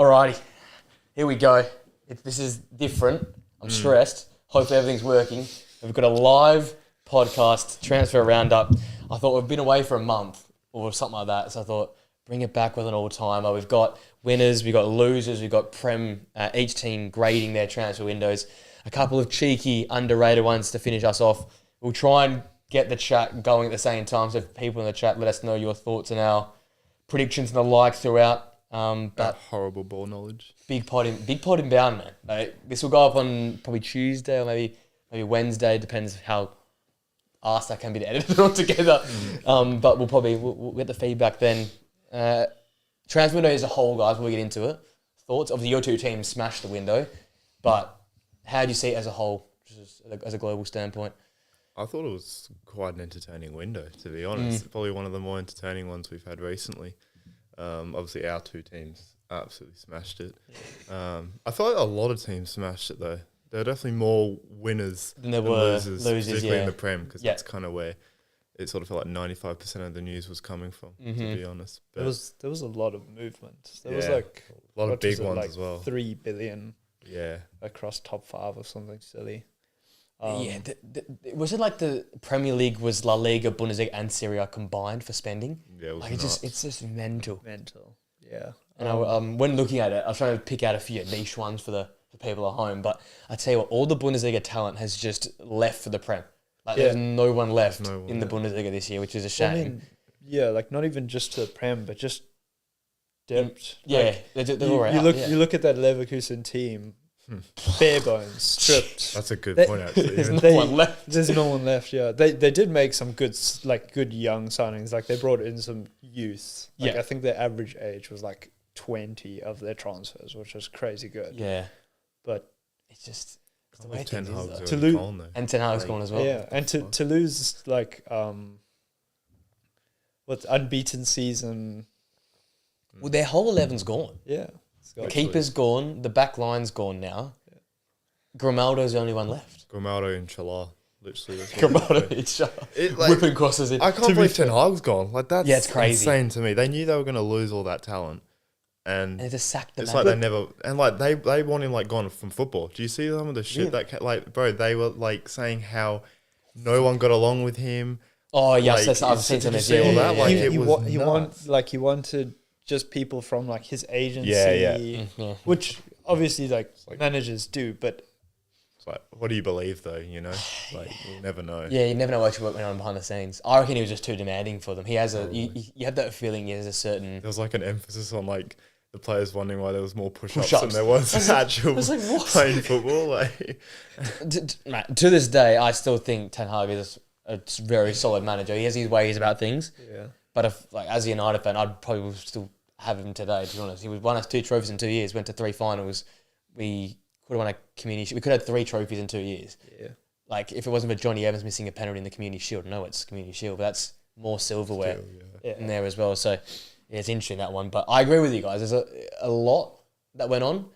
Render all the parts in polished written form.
Alrighty, here we go. This is different. I'm stressed. Hopefully everything's working. We've got a live podcast, transfer roundup. I thought we've been away for a month or something like that, so I thought bring it back with an all-timer. We've got winners, we've got losers, we've got Prem, each team grading their transfer windows. A couple of cheeky, underrated ones to finish us off. We'll try and get the chat going at the same time, so if people in the chat let us know your thoughts and our predictions and the like throughout. But horrible ball knowledge. Big pod inbound, man. This will go up on probably Tuesday or maybe Wednesday. Depends how asked I can be to edit it all together. But we'll get the feedback then. Transfer window as a whole, guys. We'll get into it. Thoughts? Obviously, your two teams smashed the window, but how do you see it as a whole, just as a global standpoint? I thought it was quite an entertaining window, to be honest. Probably one of the more entertaining ones we've had recently. Obviously, our two teams absolutely smashed it. I thought a lot of teams smashed it, though. There were definitely more winners than losers, particularly in the Prem, because that's kind of where it sort of felt like 95% of the news was coming from, to be honest. But there was a lot of movement. There was like a lot of big ones as well. 3 billion across top 5 or something silly. Was it like the Premier League was La Liga, Bundesliga and Serie A combined for spending? Yeah, it was like it's just mental. Yeah. And when looking at it, I was trying to pick out a few niche ones for the people at home, but I tell you what, all the Bundesliga talent has just left for the Prem. There's no one left in the Bundesliga this year, which is a shame. Like not even just to the Prem, but just dipped. They're all right. You look at that Leverkusen team, bare bones, stripped. That's a good point, actually. There's no one left. There's no one left, They did make some good young signings. Like they brought in some youth. I think their average age was like 20 of their transfers, which was crazy good. Yeah. But it's just... the way Ten Hag's to lose, and Ten Hag's gone as well. Yeah, and to lose unbeaten season. Well, their whole 11's gone. Yeah, the keeper's gone. The back line's gone now. Yeah. Grimaldo's the only one left. Grimaldo and Chala, literally. Grimaldo and Chala. Whipping crosses in. I can't believe Ten Hag's gone. That's it's crazy. Insane to me. They knew they were going to lose all that talent. And they just sacked them. It's like they never, and like they want him like gone from football. Do you see some of the shit that bro? They were like saying how no one got along with him. Oh yes, I've seen some of that. Like he wanted just people from like his agency, which obviously like managers do, but it's like, what do you believe though? You know, like you'll never know. Yeah, you never know what went on behind the scenes. I reckon he was just too demanding for them. He has you have that feeling. He has a certain. There was like an emphasis on like. The players wondering why there was more push-ups than there was actual playing football. To this day, I still think Ten Hag is a very solid manager. He has his ways about things. Yeah. But as a United fan, I'd probably still have him today, to be honest. He won us 2 trophies in 2 years, went to 3 finals. We could have won a community shield. We could have 3 trophies in 2 years. Yeah. Like, if it wasn't for Johnny Evans missing a penalty in the community shield, no, it's community shield, but that's more silverware in there as well. So... yeah, it's interesting, that one. But I agree with you guys. There's a lot that went on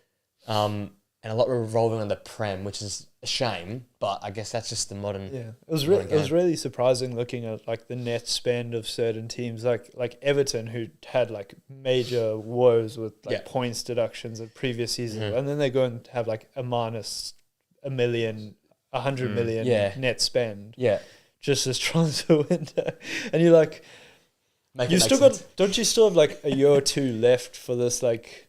and a lot revolving on the Prem, which is a shame. But I guess that's just the modern... yeah, it was really surprising looking at like the net spend of certain teams, like Everton, who had like major woes with like points deductions of previous season. And then they go and have like a minus $1 million, 100 million net spend. Yeah. Just this transfer window. And you're like... don't you still have like a year or 2 left for this like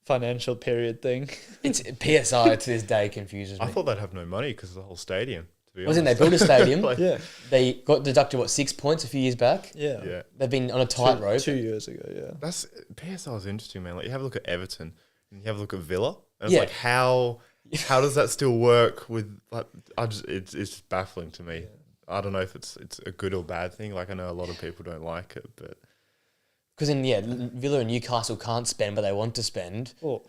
financial period thing? It's PSI to this day confuses me. I thought they'd have no money because of the whole stadium. To be honest, wasn't they built a stadium? They got deducted 6 points a few years back. Yeah. They've been on a tightrope 2 years ago. Yeah, that's PSI is interesting, man. Like you have a look at Everton and you have a look at Villa, and it's like how does that still work with like it's just baffling to me. Yeah. I don't know if it's a good or bad thing. Like I know a lot of people don't like it, but because Villa and Newcastle can't spend, but they want to spend. Oh,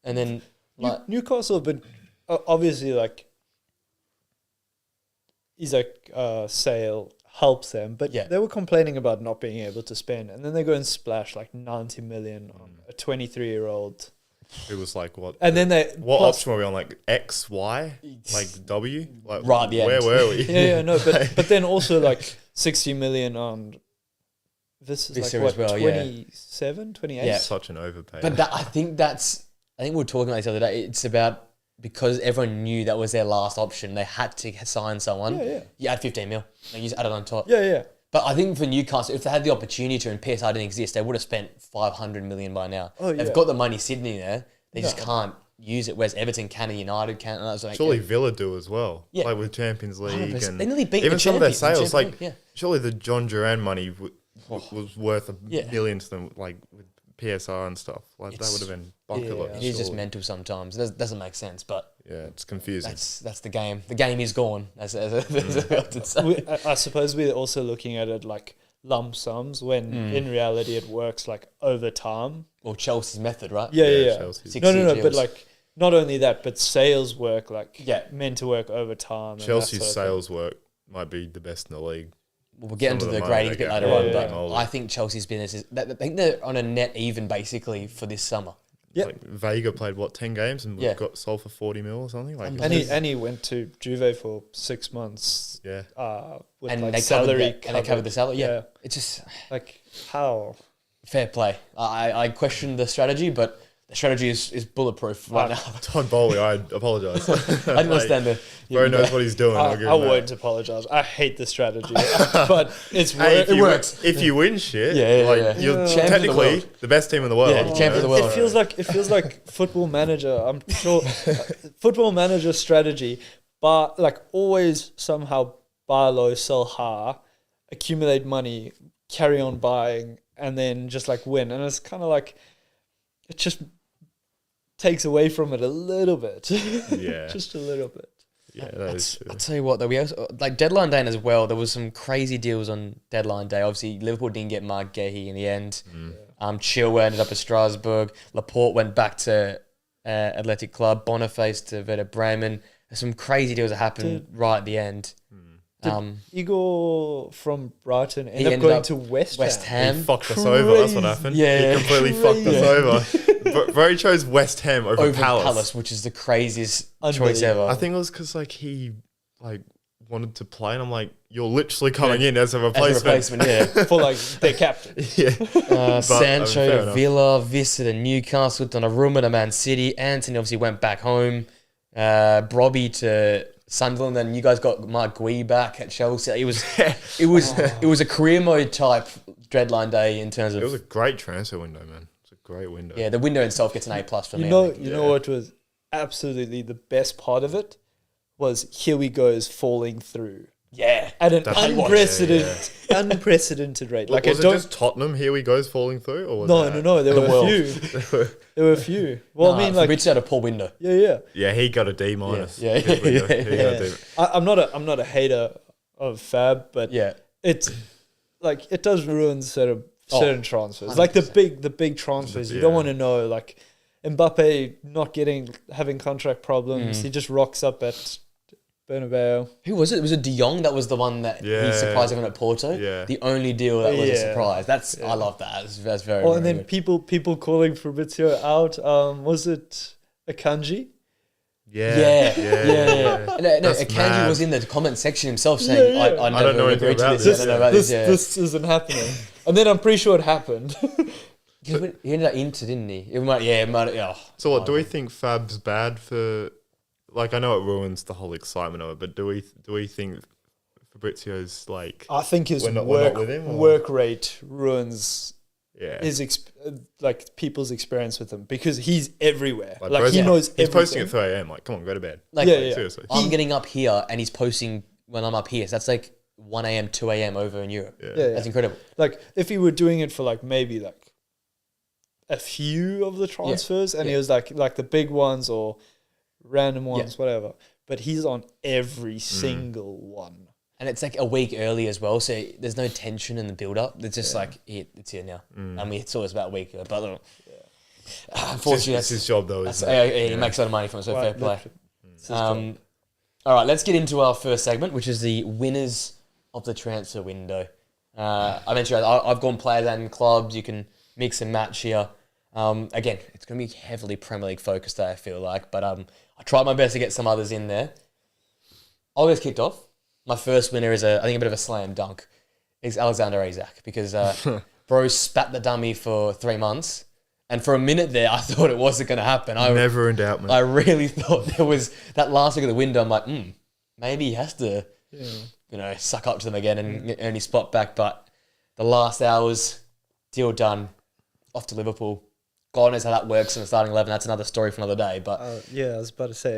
and then like Newcastle have been obviously like Isaac Sale helps them, but they were complaining about not being able to spend, and then they go and splash like 90 million on a 23-year-old. It was like what? And then what option were we on? Like X, Y, like W? Like right, where were we? No, but then also like 60 million on This is This like year as what, well, yeah. 27, 28? Yeah. Such an overpay. But I think we were talking about this the other day. It's about because everyone knew that was their last option. They had to sign someone. Yeah, yeah. You add 15 mil. Like you just add it on top. Yeah, yeah. But I think for Newcastle, if they had the opportunity to and PSR didn't exist, they would have spent 500 million by now. Oh, yeah. They've got the money sitting there. They just No. can't use it. Whereas Everton can and United can. And that's like, Surely Villa do as well. Yeah. Like with Champions League 100%. and They nearly beat even the some of their champions in sales. Champions Like League, yeah. surely the John Duran money was worth a Yeah. million to them. Like with PSR and stuff. Like that would have been bucket yeah. loads. It is just surely. mental sometimes. It doesn't make sense, but Yeah, it's confusing. that's the game. The game is gone, as I often say. I suppose we're also looking at it like lump sums when in reality it works like over time. Well, Chelsea's method, right? Yeah. Chelsea. 6 No, years. but like not only that, but sales work like Yeah. meant to work over time. and that Chelsea's sort of sales work might be the best in the league. We'll get Some into of the the money gradings they a bit get later for on, it, but yeah. I think Chelsea's business is. I think they're on a net even basically for this summer. Yeah. Like Vega played 10 games and Yeah. got sold for 40 mil or something. Like And he went to Juve for 6 months. yeah. With And like they salary covered they covered the salary. Yeah. It's just Like how? fair play. I question the strategy, but the strategy is bulletproof right now. Todd Bowley, I apologise. I didn't understand the. Bro knows what he's doing. I'll give I him that. won't apologize. I hate the strategy, but it's Hey, work. if, you, works. if you win shit, Yeah, like yeah. you're Champion of the technically world. the best team in the world. Yeah, champion of the world. It feels like Football Manager. I'm sure Football Manager strategy, but like always somehow buy low, sell high, accumulate money, carry on buying, and then just like win. And it's kind of like it just takes away from it a little bit. Yeah. Just a little bit. Yeah, that is true. I'll tell you what, though, we also, like deadline day as well. There was some crazy deals on deadline day. Obviously, Liverpool didn't get Mark Gahey in the end. Chilwell ended up at Strasbourg. Laporte went back to Athletic Club. Boniface to Werder Bremen. There's some crazy deals that happened right at the end. Igor from Brighton He ended up ended going up to West West Ham. He Ham fucked us over. That's what Crazy. happened. Yeah. He completely fucked us over. Bro he chose West Ham over, over Palace. Palace, which is the craziest choice Unbelievable. ever. I think it was because like he like wanted to play, and I'm like, you're literally coming in as a replacement. As a replacement, yeah. For like their captain. Yeah. Sancho fair to enough. Villa, Vista to Newcastle, Donnarumma to Man City. Anthony obviously went back home. Brobby to Sunderland, and you guys got Mark Gui back at Chelsea. It was a career mode type deadline day in terms It was a of great transfer window, man. It's a great window. the window itself gets an A+ for me. You I know, think. you know what was absolutely the best part of it was Here We Go's falling through Yeah. at an That's unprecedented rate. Like was I it don't. just Tottenham? Here we go's falling through, or was No. There The were world. a few. There were a few. Well, I mean, like, Fabrizio had a poor window. yeah. Yeah, he got a D minus. Yeah. His window. Yeah. He got a D. I'm not a hater of Fab, but Yeah. it's like it does ruin certain transfers. Like the big transfers, you don't Yeah. want to know. Like Mbappe not having contract problems. He just rocks up at Bernabeu. Who was it? Was it De Jong that was the one that he Yeah. surprised everyone at Porto? Yeah. The only deal that was a Yeah. surprise. I love that. That's very, Oh, very and then good. people calling Fabrizio out. Was it Akanji? Yeah. Yeah. No, That's Akanji mad. was in the comment section himself saying, Yeah, yeah. I I never don't know anything agreed to about this. this. I don't know about this. This isn't happening. And then I'm pretty sure it happened. He ended up Inter, didn't he? It might, oh. So what do we think Fab's bad for? Like I know it ruins the whole excitement of it, but do we think Fabrizio's like I think his We're not work with him, or? work rate ruins yeah? his like people's experience with him because he's everywhere. Like bro's- he knows He's everything. posting at 3 a.m. Like, come on, go to bed. Like, Yeah. Seriously. I'm getting up here and he's posting when I'm up here. So that's like 1 a.m., 2 a.m. over in Europe. Yeah. Yeah. That's incredible. Like if he were doing it for like maybe like a few of the transfers and he was like the big ones or random ones, whatever. But he's on every single one. And it's like a week early as well, so there's no tension in the build-up. It's just like, it's here now. And we saw it about a week ago. But unfortunately, It's his job though. that's, Isn't it? he makes a lot of money from it, so fair play. It's his job. All right, let's get into our first segment, which is the winners of the transfer window. I mentioned I've gone players and clubs. You can mix and match here. Again, it's going to be heavily Premier League focused, I feel like, but I tried my best to get some others in there. I'll get kicked off. My first winner is I think a bit of a slam dunk. Is Alexander Isak because bro spat the dummy for 3 months. And for a minute there, I thought it wasn't going to happen. Never in doubt, man. I really thought there was that last look at the window. I'm like, maybe he has to, suck up to them again and earn his spot back. But the last hours, deal done, off to Liverpool. God knows how that works in the starting 11. That's another story for another day. But I was about to say,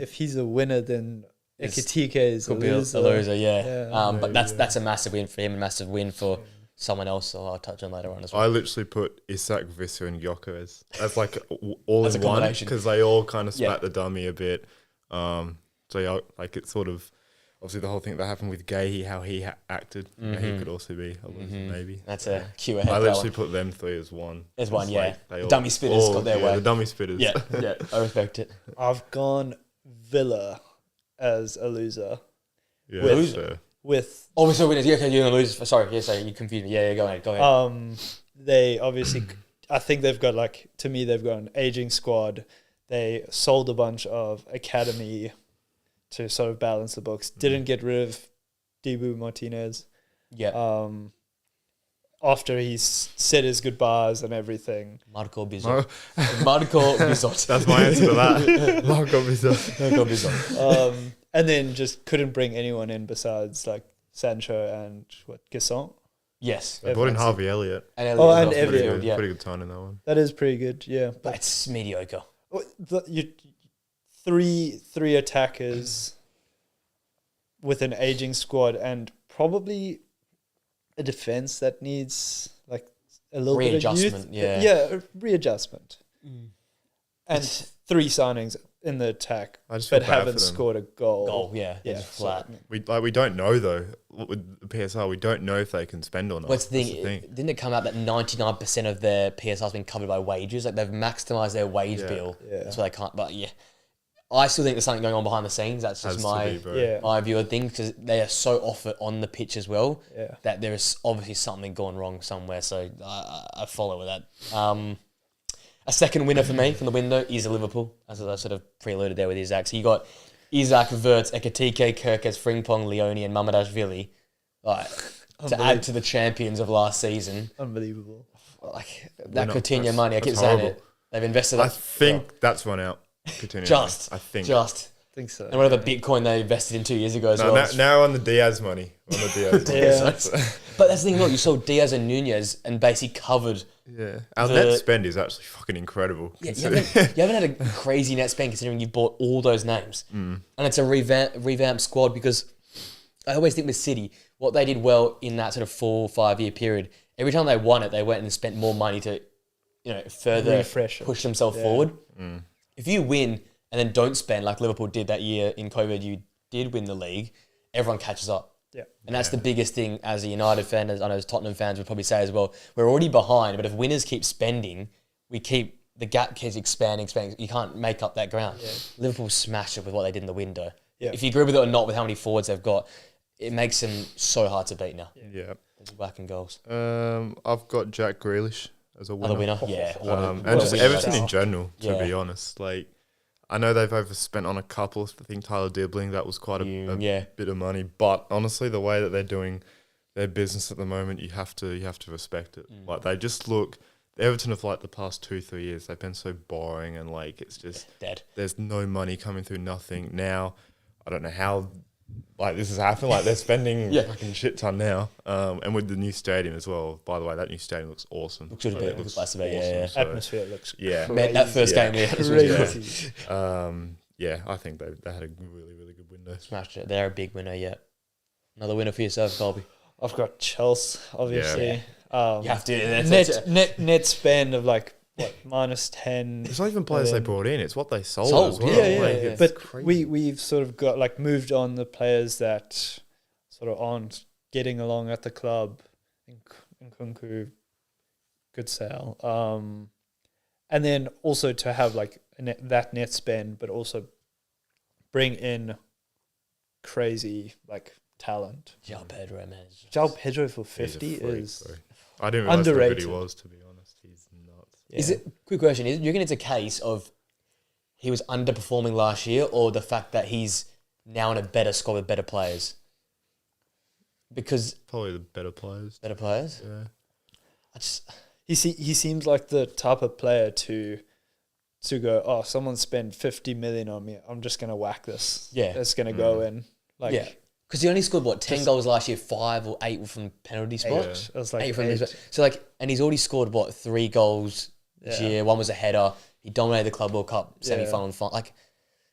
if he's a winner, then Ekitike is a could be loser. a loser, yeah. Yeah. But that's a massive win for him, a massive win for someone else. So I'll touch on later on as well. I literally put Isak, Visser, and Yoko as like all As a in one combination. because they all kind of spat the dummy a bit. So yeah, like it's sort of obviously the whole thing that happened with Gahey, how he acted. You know, he could also be a loser, maybe. That's a cue ahead. I that literally one. put them three as one. There's one, It's yeah. like they The dummy spitters got their way. The dummy spitters. Yeah, I respect it. I've gone Villa as a loser yeah, With- that's fair. with Oh, so winners. Yeah, okay, you're going to lose. Sorry, you confused me. Yeah, go ahead. they obviously I think they've got they've got an aging squad. They sold a bunch of academy to sort of balance the books. Didn't get rid of Dibu Martinez. Yeah. After he's said his goodbyes and everything. Marco Bizot. Marco Bizot. That's my answer to that. Marco Bizot. Marco Bizot. And then just couldn't bring anyone in besides like Sancho and Gisson. Yes. They brought in Harvey Elliott. And Oh, Elliott and as well. Elliott. Pretty, Yeah. pretty good time in that one. That is pretty good, yeah. But it's mediocre. Three attackers with an aging squad and probably a defense that needs like a little bit of youth. Readjustment, yeah. Yeah, readjustment. And 3 signings in the attack, I just feel but bad haven't for them. scored a goal. Goal, yeah. Yeah, It's flat. We don't know though with the PSR. We don't know if they can spend or not. What's the That's thing? Didn't it come out that 99% of their PSR has been covered by wages? Like they've maximised their wage bill. Yeah. That's why they can't. But yeah, I still think there's something going on behind the scenes. That's just Has to my be, bro. Yeah. my view of things because they are so off it on the pitch as well. Yeah. That there is obviously something going wrong somewhere. So I follow with that. A second winner for me from the window is Liverpool, as I sort of preluded there with Isak. So you got Isak, Verts, Ekitike, Kirkes, Frimpong, Leone, and Mamadashvili. Like, to add to the champions of last season. Unbelievable. Like that not- Coutinho that's- money, I keep that's saying horrible. it. They've invested. I think that's run out. Coutinho. just, I think. just. I think so. And whatever Bitcoin they invested in 2 years ago as No, well. now on the Diaz money. On the Diaz money. Yeah. But that's the thing, look, you saw Diaz and Nunez and basically covered. Yeah. Our The- net spend is actually fucking incredible. Yeah, you considering- haven't had a crazy net spend considering you've bought all those names. And it's a revamped squad because I always think with City, what they did well in that sort of 4 or 5 year period, every time they won it, they went and spent more money to, further Refresh it. push themselves forward. If you win and then don't spend like Liverpool did that year in COVID, you did win the league, everyone catches up. Yeah. And that's the biggest thing as a United fan, as I know as Tottenham fans would probably say as well. We're already behind, but if winners keep spending, the gap keeps expanding. You can't make up that ground. Yeah. Liverpool smashed it with what they did in the window. Yeah. If you agree with it or not with how many forwards they've got, it makes them so hard to beat now. Yeah. There's whacking goals. I've got Jack Grealish as a winner. Other winner? Yeah. And just winner Everton that's- in general, to Yeah. be honest. Like, I know they've overspent on a couple. I think Tyler Dibbling, that was quite a Yeah. bit of money. But honestly, the way that they're doing their business at the moment, you have to respect it. Like, they just look. Everton of like the past 2-3 years, they've been so boring and like it's just Dead. there's no money coming through nothing. Now, I don't know how like this has happened. Like they're spending Yeah. fucking shit ton now. And with the new stadium as well. By the way, that new stadium looks awesome. Looks really Like, good. Looks nice to be, yeah. So, Atmosphere looks yeah. Man, that first Yeah. game, yeah. crazy. Yeah, I think they had a really, really good window. Smashed it. They're a big winner, yeah. Another winner for yourself, Colby. I've got Chelsea, obviously. You have to. That's Net spend of like what -10. It's not even players they then- brought in; it's what they sold, Sold, as well. yeah, Like, yeah. it's But crazy. we've sort of got like moved on the players that sort of aren't getting along at the club. Nkunku, good sale. And then also to have like that net spend, but also bring in crazy like talent. João Pedro, man. João Pedro for He's a 50 freak, is bro. I didn't realize how good underrated. he was. To be honest, he's nuts. yeah. Is it quick question? Do you reckon it's a case of he was underperforming last year, or the fact that he's now in a better squad with better players? Because Probably the better players. better players. Yeah. he seems like the type of player to go, oh, someone spent 50 million on me, I'm just gonna whack this. Yeah. It's gonna go in. Like, yeah. Because he only scored 10 goals last year, 5 or 8 from penalty spots. It was like 8 from 8. So like, and he's already scored 3 goals this year. One was a header. He dominated the Club World Cup semi-final and final. Like,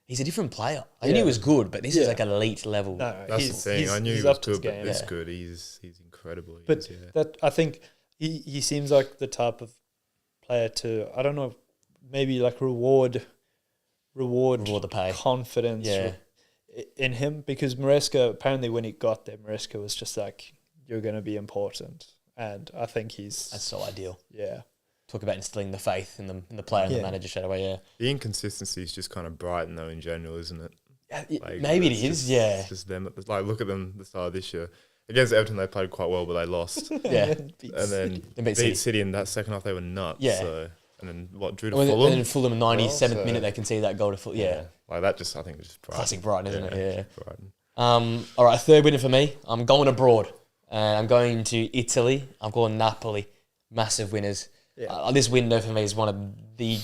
he's a different player. I knew he was good, but this is like elite level. No, that's the thing. I knew he was good, but this good. He's incredible. But that I think he seems like the type of player to, I don't know, maybe like reward the pay. Confidence in him, because Maresca, apparently when he got there, Maresca was just like, you're going to be important. And I think that's so ideal. Yeah. Talk about instilling the faith in the player and the manager straight away, yeah. The inconsistency is just kind of Brighton, though, in general, isn't it? Like, maybe it is, yeah. It's just them. Like, look at them at the start of this year. Against Everton, they played quite well, but they lost. Yeah. And then beat City in that second half, they were nuts. Yeah. So, and then drew to Fulham? And then Fulham, 97th minute, they can see that goal to Fulham. Yeah. Like that I think was just Brighton. Classic Brighton, isn't it? Yeah. Brighton. All right, third winner for me. I'm going abroad. I'm going to Italy. I'm going Napoli. Massive winners. Yeah. This window for me is one of the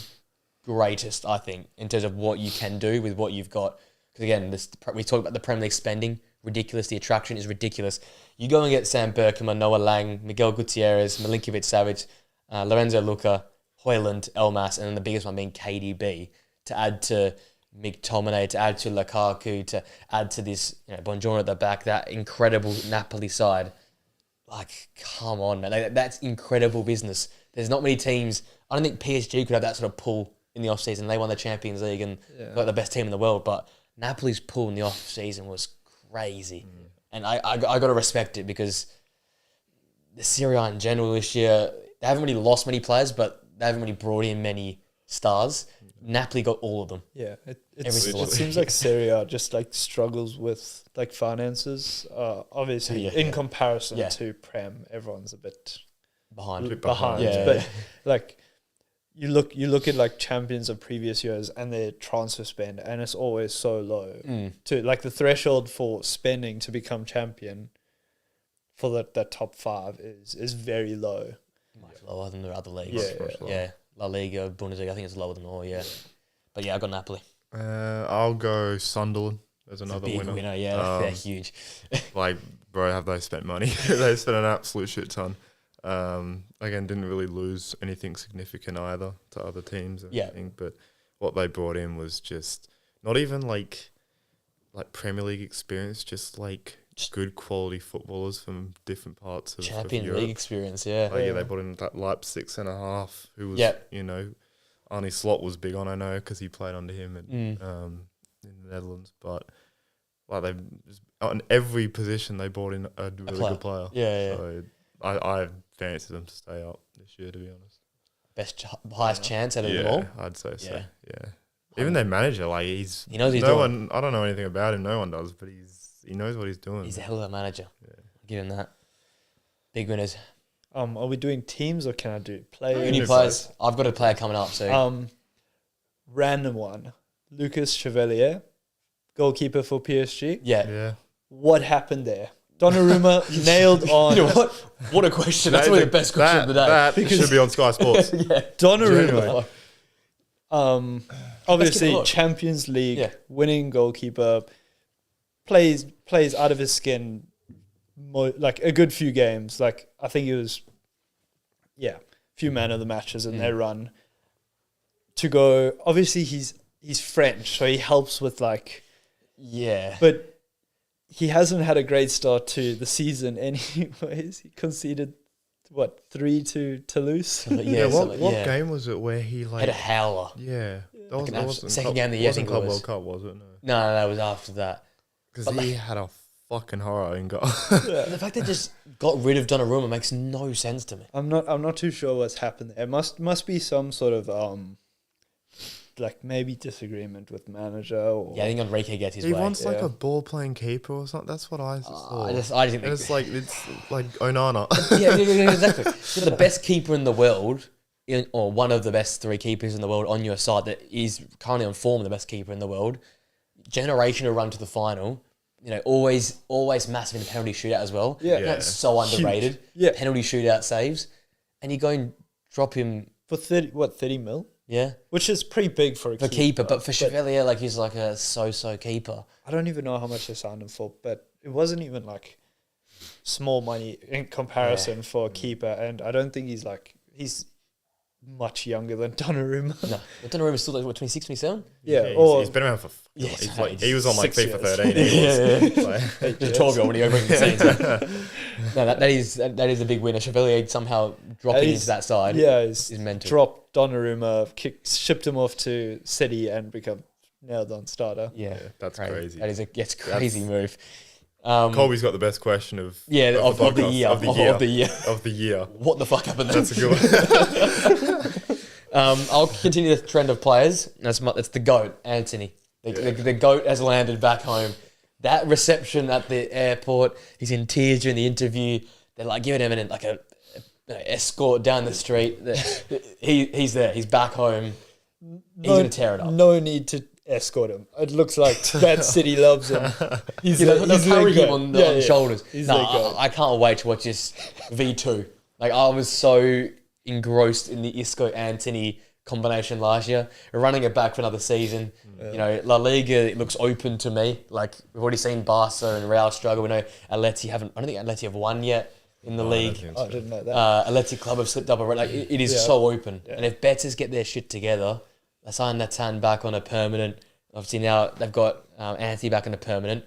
greatest, I think, in terms of what you can do with what you've got. Because again, we talk about the Premier League spending. Ridiculous. The attraction is ridiculous. You go and get Sam Berkman, Noah Lang, Miguel Gutierrez, Milinkovic-Savic, Lorenzo Luca, Højlund, Elmas, and then the biggest one being KDB, to add to McTominay, to add to Lukaku, to add to this, Buongiorno at the back, that incredible Napoli side. Like, come on, man. Like, that's incredible business. There's not many teams. I don't think PSG could have that sort of pull in the off-season. They won the Champions League and got the best team in the world, but Napoli's pull in the off-season was crazy. And I got to respect it, because the Serie A in general this year, they haven't really lost many players, but they haven't really brought in many stars. Napoli got all of them. Yeah, it seems like Serie A just like struggles with like finances. Obviously, in comparison to Prem, everyone's a bit behind. Yeah. But like you look at like champions of previous years and their transfer spend, and it's always so low. To like the threshold for spending to become champion for that top 5 is very low. Much lower than the other leagues. Yeah. La Liga, Bundesliga, I think it's lower than all, But yeah, I got Napoli. I'll go Sunderland as another winner. They're huge. Like, bro, have they spent money? They spent an absolute shit ton. Again, didn't really lose anything significant either to other teams. But what they brought in was just not even like Premier League experience, just like good quality footballers from different parts of Champions Europe. League experience, they brought in that Leipzig centre-half who was, Arne Slot was big on, I know, because he played under him in the Netherlands. But like on every position, they brought in a really good player. So I fancy them to stay up this year, to be honest. Highest chance out of them all? I'd say so, yeah. Even their manager, like he knows he's doing. I don't know anything about him, no one does, but he knows what he's doing. He's a hell of a manager. Yeah. Give him that. Big winners. Are we doing teams or can I do players? Uni players. I've got a player coming up. So random one. Lucas Chevalier, goalkeeper for PSG. Yeah. What happened there? Donnarumma nailed on. You know what? What a question. That's probably the best question of the day. That should be on Sky Sports. Donnarumma. Obviously Champions League winning goalkeeper. Plays out of his skin, like a good few games. Like I think it was, few man of the matches in their run. To go, obviously he's French, so he helps with like, but he hasn't had a great start to the season anyways. He conceded 3 to Toulouse. What game was it where he like had a howler? Yeah, that wasn't second game of the year. I think Club World Cup, was it? No, that was after that. Because he had a fucking horror in goal. The fact they just got rid of Donnarumma makes no sense to me. I'm not too sure what's happened there. Must be some sort of like maybe disagreement with manager. Or I think Enrique gets his way. He wants like a ball playing keeper or something. That's what I saw. I just think it's like Onana. Exactly. You're the best keeper in the world, or one of the best 3 keepers in the world on your side that is currently on form, the best keeper in the world. Generational run to the final, always massive in the penalty shootout as well. Yeah. That's so underrated. Yeah. Penalty shootout saves. and you go and drop him For 30 mil? Yeah, Which is pretty big for a keeper. But for Chevalier, like he's like a so keeper. I don't even know how much they signed him for, but it wasn't even like small money in comparison for a keeper. And I don't think he's much younger than Donnarumma. No, but Donnarumma's still like, what, 26, 27? Yeah, he's been around for. He was on like 6 FIFA years. 13. Like, Just 12-year-old when he opens the scenes. No, that is a big winner. Chevalier somehow dropping into that side. Yeah, is mental. Dropped Donnarumma, shipped him off to City, and become nailed on starter. Yeah, that's crazy. That is a crazy move. Colby's got the best question of the year. Of the year. What the fuck happened there? That's a good one. I'll continue the trend of players. That's the GOAT, Anthony. The GOAT has landed back home. That reception at the airport, he's in tears during the interview. They're like giving him like a escort down the street. He's there. He's back home. He's going to tear it up. No need to escort him. It looks like that City loves him. He's carrying him on the shoulders. I can't wait to watch this V2. Like, I was so engrossed in the Isco-Anthony combination last year. We're running it back for another season. Yeah. You know, La Liga, it looks open to me. Like, we've already seen Barca and Real struggle. We know Atleti I don't think Atleti have won yet in the league. I didn't know that. Atleti Club have slipped up. Like, it is so open. Yeah. And if Betis get their shit together, they sign Nathan back on a permanent. Obviously now they've got Anthony back on a permanent.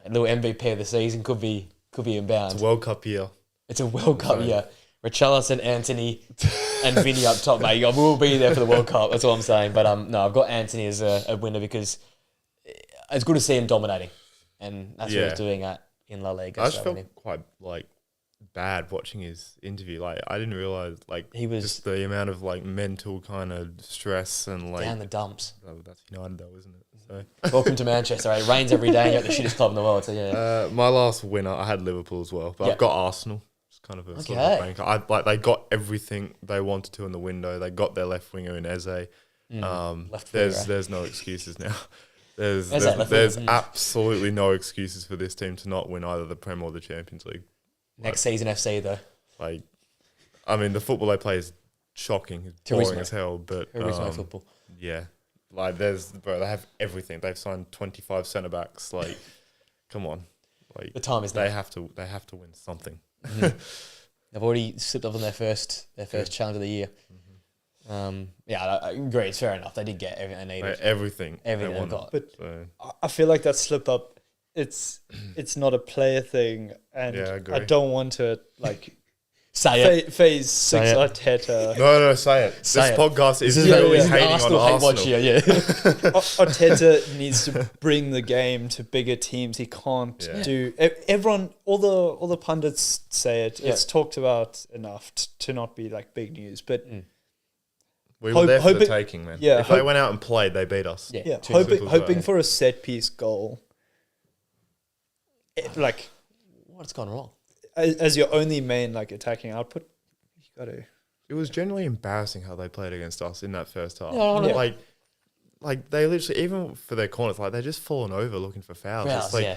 A little MVP of the season could be inbound. It's a World Cup year. It's a World Cup year. Richarlison, Anthony, and Vinny up top, mate. We'll be there for the World Cup. That's all I'm saying. But no, I've got Anthony as a winner because it's good to see him dominating, and that's what he's doing in La Liga. I just felt quite bad watching his interview. Like, I didn't realize he was just the amount of mental kind of stress and down the dumps. Oh, that's United though, isn't it? So welcome to Manchester. It rains every day and you're at the shittest club in the world. So yeah. My last winner, I had Liverpool as well, but I've got Arsenal. It's kind of a sort of a they got everything they wanted to in the window. They got their left winger in Eze. There's no excuses now. There's absolutely no excuses for this team to not win either the Prem or the Champions League. Next season FC though. The football they play is shocking. It's boring as hell, but football. Yeah. They have everything. They've signed 25 centre backs. Come on. The time is they now. have to win something. Mm-hmm. They've already slipped up on their first challenge of the year. Mm-hmm. I agree. It's fair enough. They did get everything they needed. Everything they got. But I feel like that slip up. It's not a player thing, and I don't want to say it. Phase 6 Arteta. No, say it. This podcast is really hating on Arsenal. Arteta needs to bring the game to bigger teams. He can't do. Everyone, all the pundits say it. Yeah. It's talked about enough to not be big news, but. We were there for the taking, man. Yeah, if they went out and played, they beat us. Yeah. Hoping for a set piece goal. What's gone wrong? As your only main attacking output, you got to. It was generally embarrassing how they played against us in that first half. Yeah. They literally, even for their corners, they're just falling over looking for fouls. I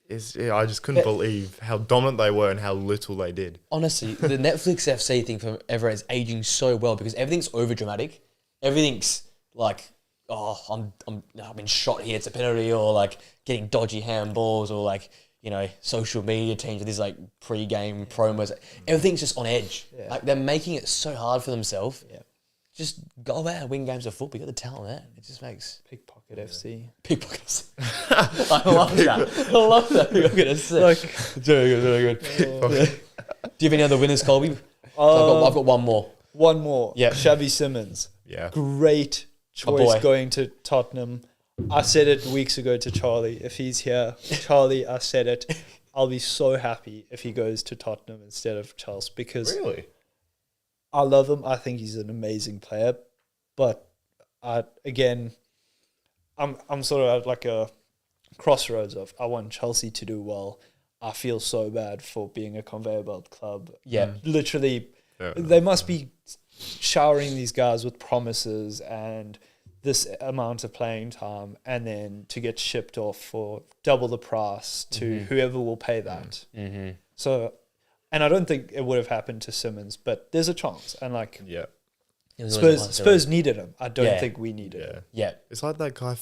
just couldn't believe how dominant they were and how little they did. Honestly, the Netflix FC thing from Everett is aging so well because everything's over dramatic. Everything's I've been shot here, it's a penalty, or getting dodgy handballs, or social media teams with these pre-game promos. Everything's just on edge. Yeah. They're making it so hard for themselves. Yeah. Just go out and win games of football. You got the talent there. It just makes Pickpocket FC. Pickpocket FC. I love that. I love that. Pickpocket FC. Very good. Do you have any other winners, Colby? I've got one more. One more. Yeah. Xavi Simons. Yeah. Great choice going to Tottenham. I said it weeks ago to Charlie. If he's here, Charlie, I said it. I'll be so happy if he goes to Tottenham instead of Chelsea because I love him. I think he's an amazing player, but I'm sort of at a crossroads of I want Chelsea to do well. I feel so bad for being a conveyor belt club. Yeah, literally, they must be showering these guys with promises and this amount of playing time, and then to get shipped off for double the price to whoever will pay that. Mm-hmm. So And I don't think it would have happened to Simmons, but there's a chance. And like Yeah. It was always a Spurs needed him. I don't Yeah. think we needed Yeah. him. Yeah. It's like that guy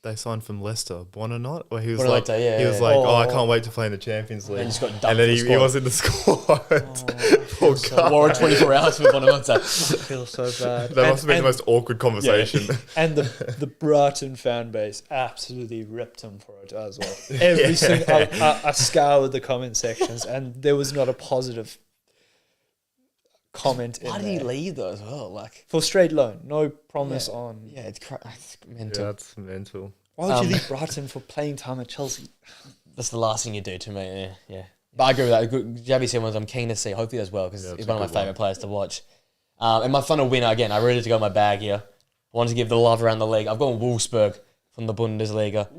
they signed from Leicester, Buonanotte, where he was Buonanotte, like, yeah, he was yeah. like, I Oh. can't wait to play in the Champions League. And just got dumped And then from the he squad. was in the squad. Poor guy. Wore 24 hours for Bonamonte. I feel so bad. That must have been the most awkward conversation. And the Brighton fan base absolutely ripped him for it as well. Every single I scoured the comment sections, and there was not a positive comment in Why did there. he leave though as well? Like, For straight loan, no promise Yeah. on. yeah, it's Yeah, mental. that's mental. Why would Um, you leave Brighton for playing time at Chelsea? That's the last thing you do to me. Yeah, yeah. But I agree with that. Javi Simmons, I'm keen to see. Hopefully as well because Yeah, he's it's one a of my good favourite players to watch. And my final winner again. I really to go my bag here. I wanted to give the love around the league. I've gone Wolfsburg from the Bundesliga.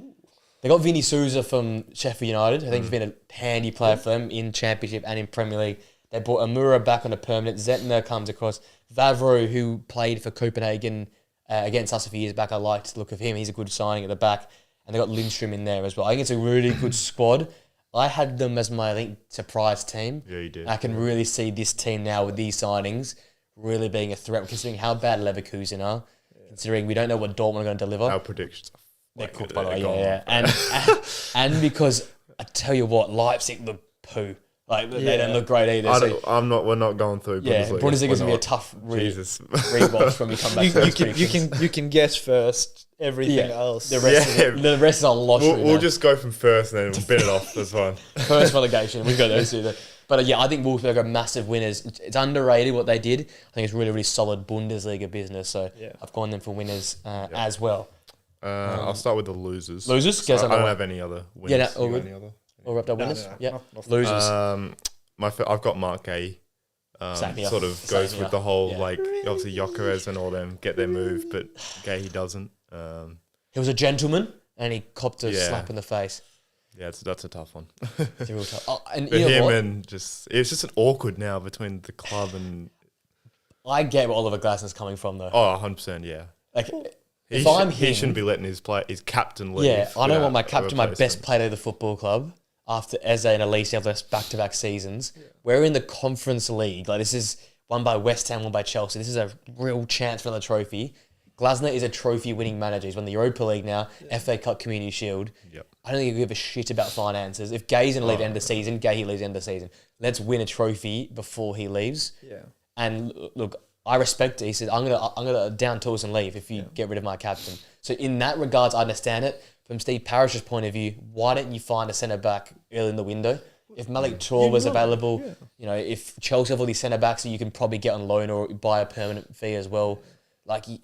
They got Vinny Souza from Sheffield United. I think he's been a handy player for them in Championship and in Premier League. They brought Amura back on a permanent. Zetner comes across. Vavro, who played for Copenhagen against us a few years back. I liked the look of him. He's a good signing at the back. And they got Lindstrom in there as well. I think it's a really good squad. I had them as my, I think, surprise team. Yeah, you did. I can really see this team now with these signings really being a threat, considering how bad Leverkusen are, considering we don't know what Dortmund are going to deliver. Our predictions. They're Like, cooked, by the way, gone. yeah. And because, I tell you what, Leipzig look poo. Like, they don't look great either. So, We're not going through yeah, Bundesliga. Bundesliga's We're going to be a not. tough Jesus. rewatch when we come back to those predictions. You can guess first everything else. The rest, the rest is a loss. We'll just go from first and then bin it off. That's fine. First relegation. We've got those two there. But yeah, I think Wolfsburg are massive winners. It's underrated what they did. I think it's really, really solid Bundesliga business. So I've gone them for winners as well. I'll start with the losers. Losers? So Guess I another don't one. have any other winners. Yeah, no, all You got good. any other? All wrapped up winners? no, Yeah. not- Losers. I've got Mark Gay. Same here. Sort of Same goes here. with the whole Yeah. like obviously Jokeres and all them get their move, but Gay he doesn't. He was a gentleman and he copped a Yeah. slap in the face. Yeah, that's a tough one. It's real tough. Oh, and But you know him what? and it's just an awkward now between the club and I get where Oliver Glasner's coming from though. 100%, yeah. Like, He, if I'm he him, shouldn't be letting his captain leave. yeah, I don't want my without a captain, my best replacement. player of the football club, after Eze and Elise have left back-to-back seasons. We're in the Conference League. Like, this is one by West Ham, one by Chelsea. This is a real chance for the trophy. Glasner is a trophy-winning manager. He's won the Europa League now, FA Cup, Community Shield. Yep. I don't think he'll give a shit about finances. If Gay's going to leave at the end of the season, Gay, he leaves at the end of the season. Let's win a trophy before he leaves. Yeah. And look, I respect it. He said, I'm gonna down tools and leave if you get rid of my captain. So in that regards, I understand it. From Steve Parrish's point of view, why don't you find a centre back early in the window? If Malik Tor was available, you know, if Chelsea have all these centre backs that you can probably get on loan or buy a permanent fee as well, like you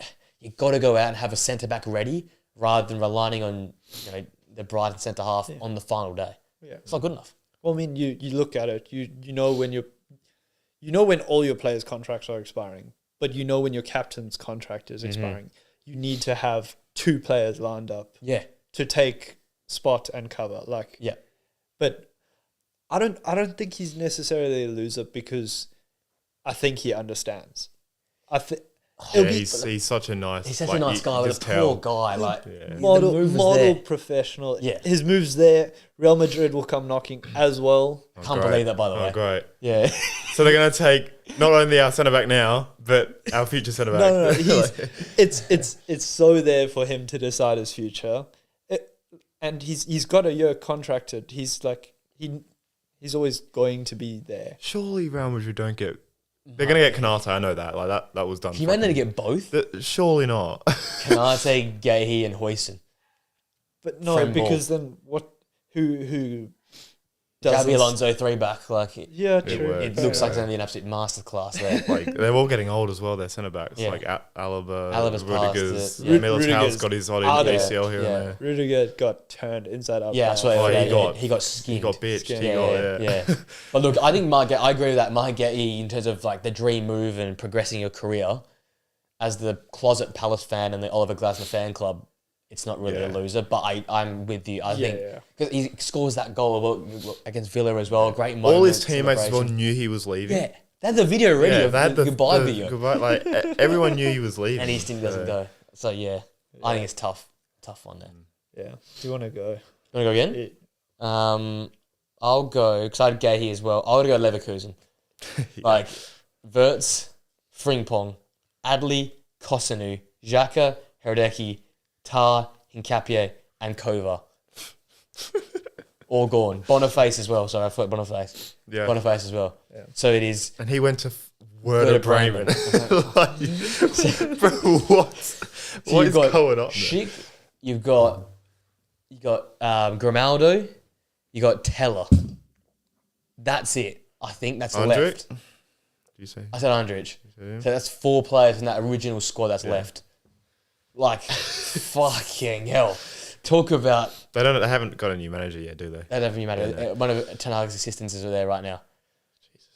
got to go out and have a centre back ready rather than relying on the Brighton centre half on the final day. Yeah. It's not good enough. Well, I mean, you look at it, you know when all your players' contracts are expiring, but you know when your captain's contract is expiring. You need to have two players lined up Yeah. to take spot and cover. Like, Yeah. but I don't think he's necessarily a loser because I think he understands. Yeah, he's such a nice. He's such like, a nice you guy, but just a tell. poor guy. Like Yeah. the model move was there. professional. Yeah. His moves there. Real Madrid will come knocking as well. Can't Great. believe that, by the way. Oh, great. Yeah. So they're going to take not only our centre back now, but our future centre back. No. It's so there for him to decide his future, and he's got a year contracted. He's like he's always going to be there. Surely Real Madrid don't get. They're going to get Canate. I know that. Like that was done. He might need to get both. Surely not. Canate, Gahey, and Huijsen. But no, Friend because then what? Who does Gabi this? Alonso 3-back. Like Yeah, true. works. it Yeah. looks like it's going to be an absolute masterclass there. Like they're all getting old as well. Their centre backs Yeah. like Alaba, Alaba's Rudiger's, past it, yeah. Militao's Rudiger's got his odd out of ACL here yeah. and there. Rudiger got turned inside out. Yeah, by- that's what Oh, he got skinned. He got bitched. Skin. He got, yeah. But look, I think I agree with that. Margeti, in terms of like the dream move and progressing your career, as the closet Palace fan and the Oliver Glasner fan club, it's not really a Yeah. loser. But I'm with you. I think Yeah. because he scores that goal against Villa as well. Great moment. All his teammates as well celebration. knew he was leaving. Yeah, they had the video ready of they had the goodbye the video, Goodbye, like everyone knew he was leaving. and his team doesn't go. So yeah, I think it's tough one there. Yeah. Do you want to go? You want to go again? Yeah. I'll go, because I had Gay here as well. I would go Leverkusen. Like, Wirtz, Frimpong, Adley, Kosanu, Xhaka, Hradecki, Tar, Hincapié, and Kova. All gone. Boniface as well. Sorry, I thought Boniface. Yeah. Boniface as well. Yeah. So it is. And he went to Werder Bremen. Bro, what? So What is you've got going on there? Schick, you've got Grimaldo, you got Teller. That's it. I think that's Andrić? left. Did you say? I said Andrić. Yeah. So that's 4 players in that original squad that's left. Like, fucking hell. Talk about... They haven't got a new manager yet, do they? That doesn't even matter. Yeah, no. One of Ten Hag's assistants is there right now. Jesus.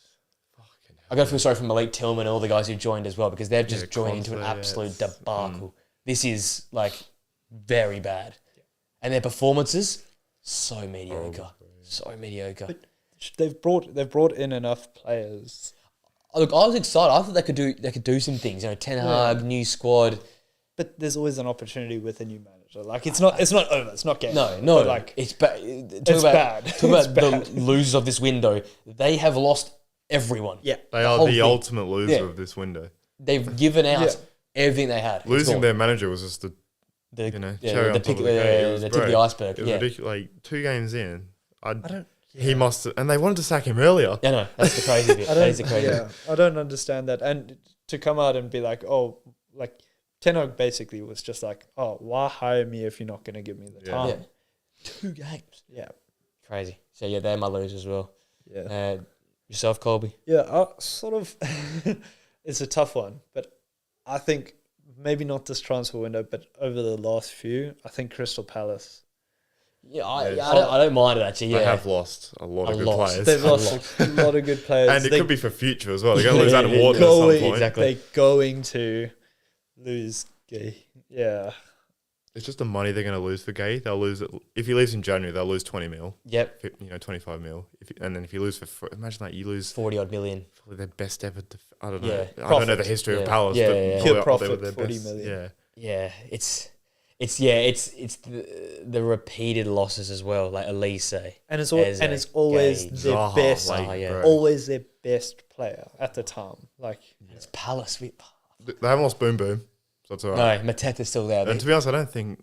Fucking I got to feel sorry for Malik Tillman and all the guys who joined as well, because they've just Yeah, joined into an Conte, absolute it's- debacle. This is, like, very bad. And their performances, so mediocre. So mediocre. They've brought in enough players. Look, I was excited. I thought they could do some things. You know, Ten Hag, new squad. But there's always an opportunity with a new manager. Like it's not over. It's not game. No, But like it's bad. it's bad. Talk about It's bad. the losers of this window. They have lost everyone. Yeah. They The are whole the thing. ultimate loser Yeah. of this window. They've given out Yeah. everything they had. It's Losing gone. their manager was just the the, cherry on top of the cake. It was the tip of great. the iceberg. It was Yeah. ridiculous. Like 2 games in, I don't. he must have, and they wanted to sack him earlier. Yeah, no, that's the crazy bit. That is the crazy bit. I don't understand that. And to come out and be like, oh, like Ten Hag basically was just like, oh, why hire me if you're not going to give me the Yeah. time? Yeah. 2 games. Yeah. Crazy. So yeah, they're my losers as well. Yeah. Yourself, Colby? Yeah. Sort of. It's a tough one, but I think maybe not this transfer window, but over the last few, I think Crystal Palace. Yeah, Yeah. I don't mind it actually. Yeah, They have lost a lot of good players. They've lost a lot of good players. And it could be for future as well. They're going to lose Yeah, Adam yeah, Wharton yeah. at some Going- point. Exactly. They're going to lose Gay. Yeah. It's just the money they're going to lose for Gay. They'll lose it. If he leaves in January, they'll lose 20 mil. Yep. 25 mil. And then if you lose imagine that you lose 40 odd million. probably their best ever. I don't know. Yeah. I don't know the Profit. history Yeah. of Palace, Yeah, but yeah, yeah. probably Pure up there profit, with their 40 best. million. Yeah. Yeah, it's the repeated losses as well, like Elise. And it's Eze, always Gay, their Zaha, best, like, yeah. bro. always their best player at the time. Like It's Palace. They haven't lost Boom Boom, so it's all right. No, Mateta's still there. And to be honest, I don't think.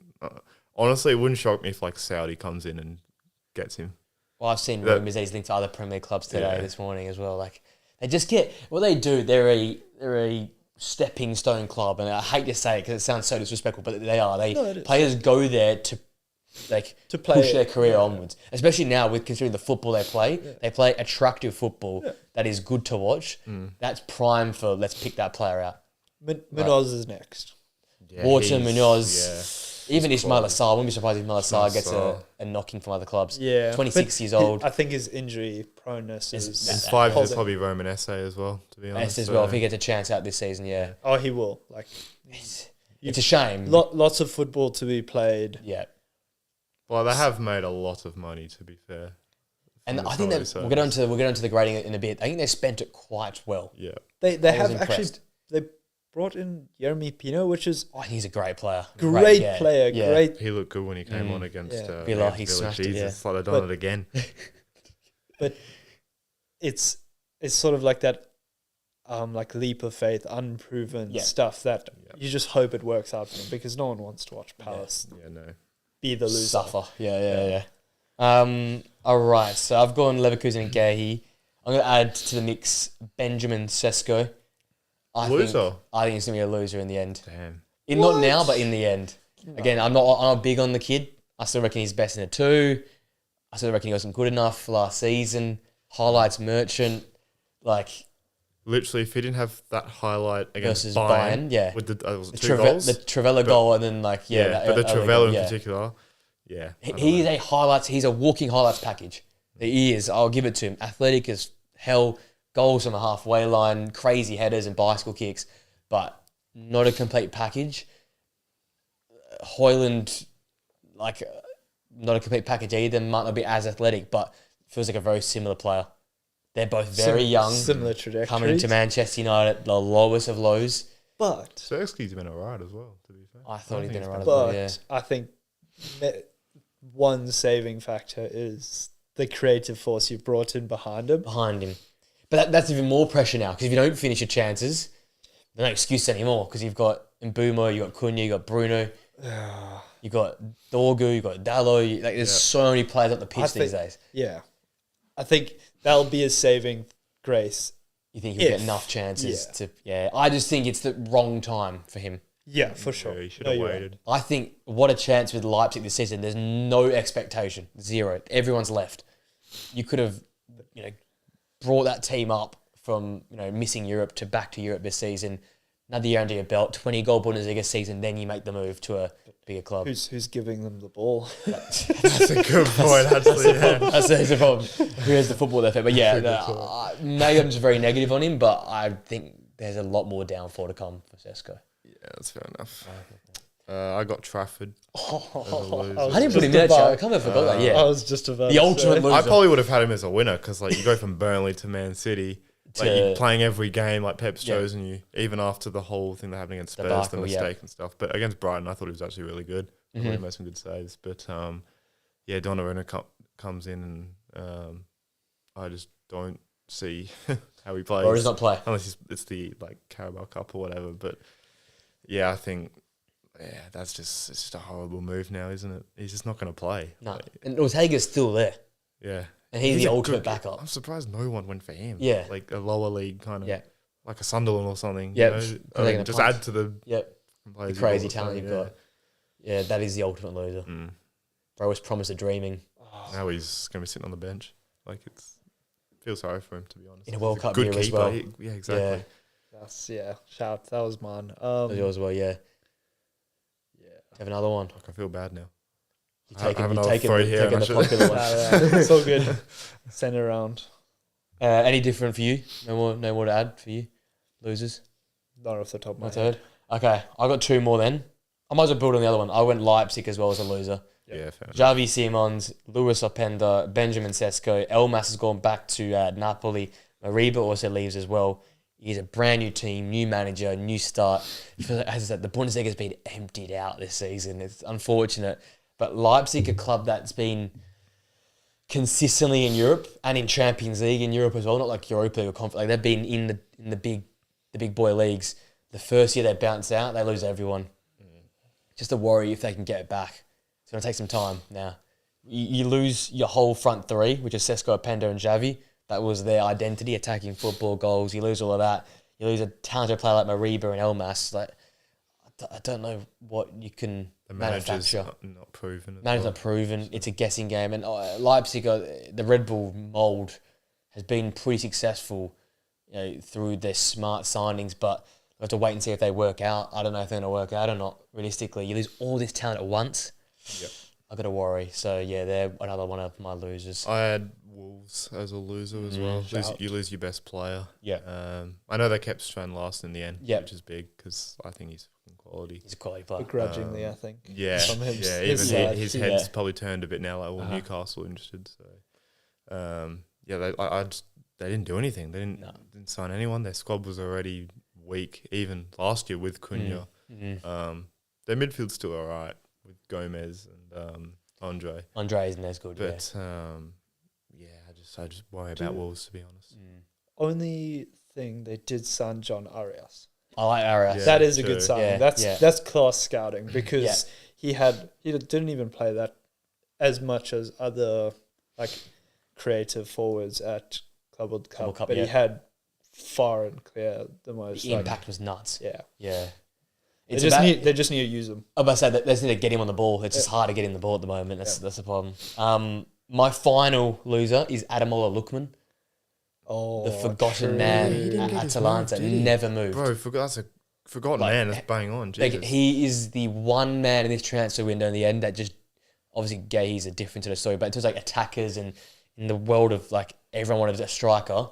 Honestly, it wouldn't shock me if like Saudi comes in and gets him. Well, I've seen That- rumours that he's linked to other Premier League clubs today, Yeah. this morning as well. Like they just get what they do. They're a stepping stone club, and I hate to say it because it sounds so disrespectful, but they are. No, it is. Players go there to to play push their career onwards, especially now with considering the football they play. They play attractive football that is good to watch. That's prime for let's pick that player out. Munoz is next. Yeah, Wharton, he's- Munoz, even He's Ismail quality. Assar. I wouldn't be surprised if Ismail Assar gets Assar. a knocking from other clubs. Yeah, 26 but years old. I think his injury proneness is. His Yeah. 5 is Holding. probably Roman Essay as well, to be honest. Best as well if he gets a chance out this season. Yeah, Oh, he will. Like it's a shame. lots of football to be played. Yeah, Well, they have made a lot of money, to be fair. and from I the think that salary we'll get onto the grading in a bit. I think they spent it quite well. Yeah. They I was have actually impressed. they brought in Jeremy Pino, which is I think he's a great player. great yeah, player. yeah. Great, He looked good when he came on against Yeah. Villa, against he Villa. smashed it, Jesus, yeah. it's like they've done But- it again. but it's sort of like that, like leap of faith, unproven Yeah. stuff that Yeah. you just hope it works out for them because no one wants to watch Palace Yeah, no. be the loser. Suffer. Yeah. All right, so I've gone Leverkusen and Gahey. I'm going to add to the mix Benjamin Sesko. Loser? I think he's going to be a loser in the end. Damn. Not now, but in the end. Again, I'm not big on the kid. I still reckon he's best in a 2. I still reckon he wasn't good enough last season. Highlights merchant. Like, Literally, if he didn't have that highlight against Versus Bayern, Bayern, yeah. with was the, it 2 goals? the Travella goal and then, like, that but the other Travella goal, in yeah. particular, yeah. I don't He's know. he's a walking highlights package. He is. I'll give it to him. Athletic as hell, goals from the halfway line, crazy headers and bicycle kicks, but not a complete package. Hoyland, not a complete package either. Might not be as athletic, but feels like a very similar player. They're both very young, similar trajectory. coming into Manchester United, the lowest of lows. But Sirski's been alright as well, to be fair. I thought he'd think been he's around as been- well, but yeah. I think one saving factor is the creative force you've brought in behind him. But that's even more pressure now, because if you don't finish your chances, there's no excuse anymore, because you've got Mbumo, you've got Cunha, you've got Bruno, you've got Dorgu, you've got Dallo. There's so many players up the pitch these days. Yeah. I think that'll be a saving grace. You think he'll get enough chances to... Yeah, I just think it's the wrong time for him. Yeah, for sure. He should have waited. I think what a chance with Leipzig this season. There's no expectation. Zero. Everyone's left. You could have, brought that team up from, missing Europe to back to Europe this season. Another year under your belt, 20-goal Bundesliga season, then you make the move to a bigger club. Who's giving them the ball? That's a good point, actually. That's the problem. Who has the football there? But yeah, maybe I'm just very negative on him, but I think there's a lot more downfall to come for Sesko. Yeah, that's fair enough. I got Trafford. I didn't put him there, I kind of forgot that. Yeah, I was just about the ultimate loser. I probably would have had him as a winner, because you go from Burnley to Man City. You're playing every game like Pep's chosen you, even after the whole thing that happened against Spurs, the mistake and stuff. But against Brighton, I thought he was actually really good. I thought he made some good saves. But Donnarumma comes in, and I just don't see how he plays. Or does not play. Unless it's the Carabao Cup or whatever. But yeah, I think it's just a horrible move now, isn't it? He's just not going to play. No, and Ortega's still there. Yeah. And he's the ultimate backup. I'm surprised no one went for him. Yeah. Like a lower league kind of, like a Sunderland or something. Yeah. Just add to the the crazy talent you've got. Yeah, that is the ultimate loser. Bro was promised a dreaming. Now he's going to be sitting on the bench. Feel sorry for him, to be honest. In a World Cup year keeper. As well. Yeah, exactly. Shout. That was mine. That was yours as well, yeah. Yeah. Have another one. I feel bad now. You're taking the popular one. It's all good. Send it around. Any different for you? No more to add for you? Losers? Not off the top of my head. head. Okay, I got two more then. I might as well build on the other one. I went Leipzig as well as a loser. Yeah, fair enough. Xavi Simons, Luis Openda, Benjamin Sesko. Elmas has gone back to Napoli. Mariba also leaves as well. He's a brand new team, new manager, new start. As I said, the Bundesliga has been emptied out this season. It's unfortunate. But Leipzig, a club that's been consistently in Europe and in Champions League in Europe as well, not like Europa League or Conference. They've been in the big boy leagues. The first year they bounce out, they lose everyone. Just a worry if they can get it back. It's going to take some time now. You lose your whole front three, which is Sesko, Openda and Xavi. That was their identity, attacking football, goals. You lose all of that. You lose a talented player like Mariba and Elmas. I don't know what you can manufacture. Not proven. Manager's not proven. It's a guessing game. And Leipzig, the Red Bull mould has been pretty successful through their smart signings, but we have to wait and see if they work out. I don't know if they're going to work out or not, realistically. You lose all this talent at once. Yep. I've got to worry. So, yeah, they're another one of my losers. I had Wolves as a loser as well. You lose your best player. Yeah. I know they kept Sven last in the end, which is big because I think he's fucking quality. He's a quality player. Begrudgingly, I think. Yeah. Even his head's probably turned a bit now, Newcastle interested. So, they didn't do anything. They didn't sign anyone. Their squad was already weak, even last year with Cunha. Their midfield's still all right with Gomez and Andre. Andre isn't as good, but I just worry about Wolves, to be honest. Only thing they did sign John Arias. I like Arias. Yeah, that is a good signing. Yeah, that's class scouting because he didn't even play that as much as other creative forwards at Club World Cup, but he had far and clear the most. The impact was nuts. Yeah. They just need to use them. I'm about to say that they just need to get him on the ball. It's just hard to get him the ball at the moment. That's the problem. My final loser is Ademola Lookman. Oh, the forgotten man at Atalanta, never moved. Bro, that's a forgotten man. That's bang on. Jesus. He is the one man in this transfer window in the end that just obviously he's a difference to the story. But in terms of attackers and in the world of everyone wanted a striker.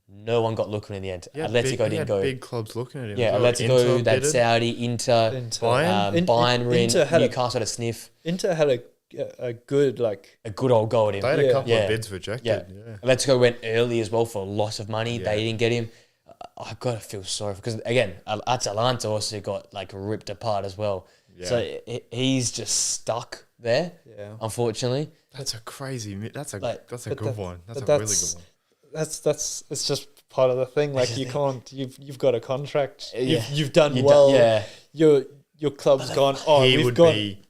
No one got Lookman in the end. Atletico didn't go. Big clubs looking at him. Yeah, Atletico, that Saudi, Inter, Bayern, Newcastle had a sniff. Inter had a good a good old goal at him. They had a couple of bids rejected. Yeah. Atletico went early as well for a lot of money. They didn't get him. I've got to feel sorry because again, Atalanta also got ripped apart as well. Yeah. So he's just stuck there. Yeah. Unfortunately, That's a crazy. That's a Like, that's a but good that- one. That's a but really that's- good one. That's it's just part of the thing. Like just you think- can't. You've got a contract. Yeah. You've done You well. yeah. Your club's gone. Oh, He we've would got. be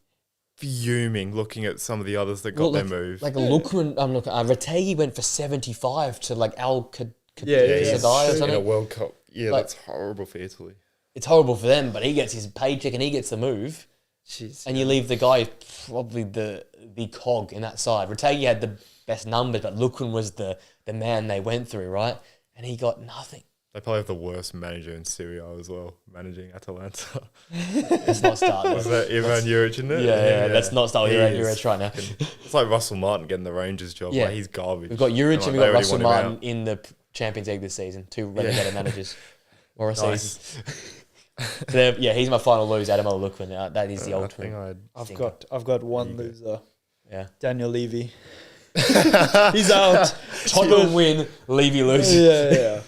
fuming looking at some of the others that got Well, their move. Like Lukman, Rategi went for 75 to like Yeah, yeah, he's yeah. Sadai or in a something. World Cup. Yeah, Like- that's horrible for Italy. It's horrible for them, but he gets his paycheck and he gets the move. Jeez, And you leave the guy probably the cog in that side. Rategi had the best numbers, but Lukman was the man they went through, right? And he got nothing. They probably have the worst manager in Serie A as well, managing Atalanta. Let's not start Was this. that Ivan Juric, isn't it? Yeah, let's not start with He Juric is right now. It's like Russell Martin getting the Rangers job. Yeah. Like, he's garbage. We've got Juric And, and they we've got already Russell want him Martin out. in the Champions League this season. 2 relegated managers. Or a Nice. season. So he's my final lose, Adam Lukman. That is the I ultimate. think I'd I've got one There you loser. Yeah. Daniel Levy. He's out. Tottenham win, Levy lose. Yeah.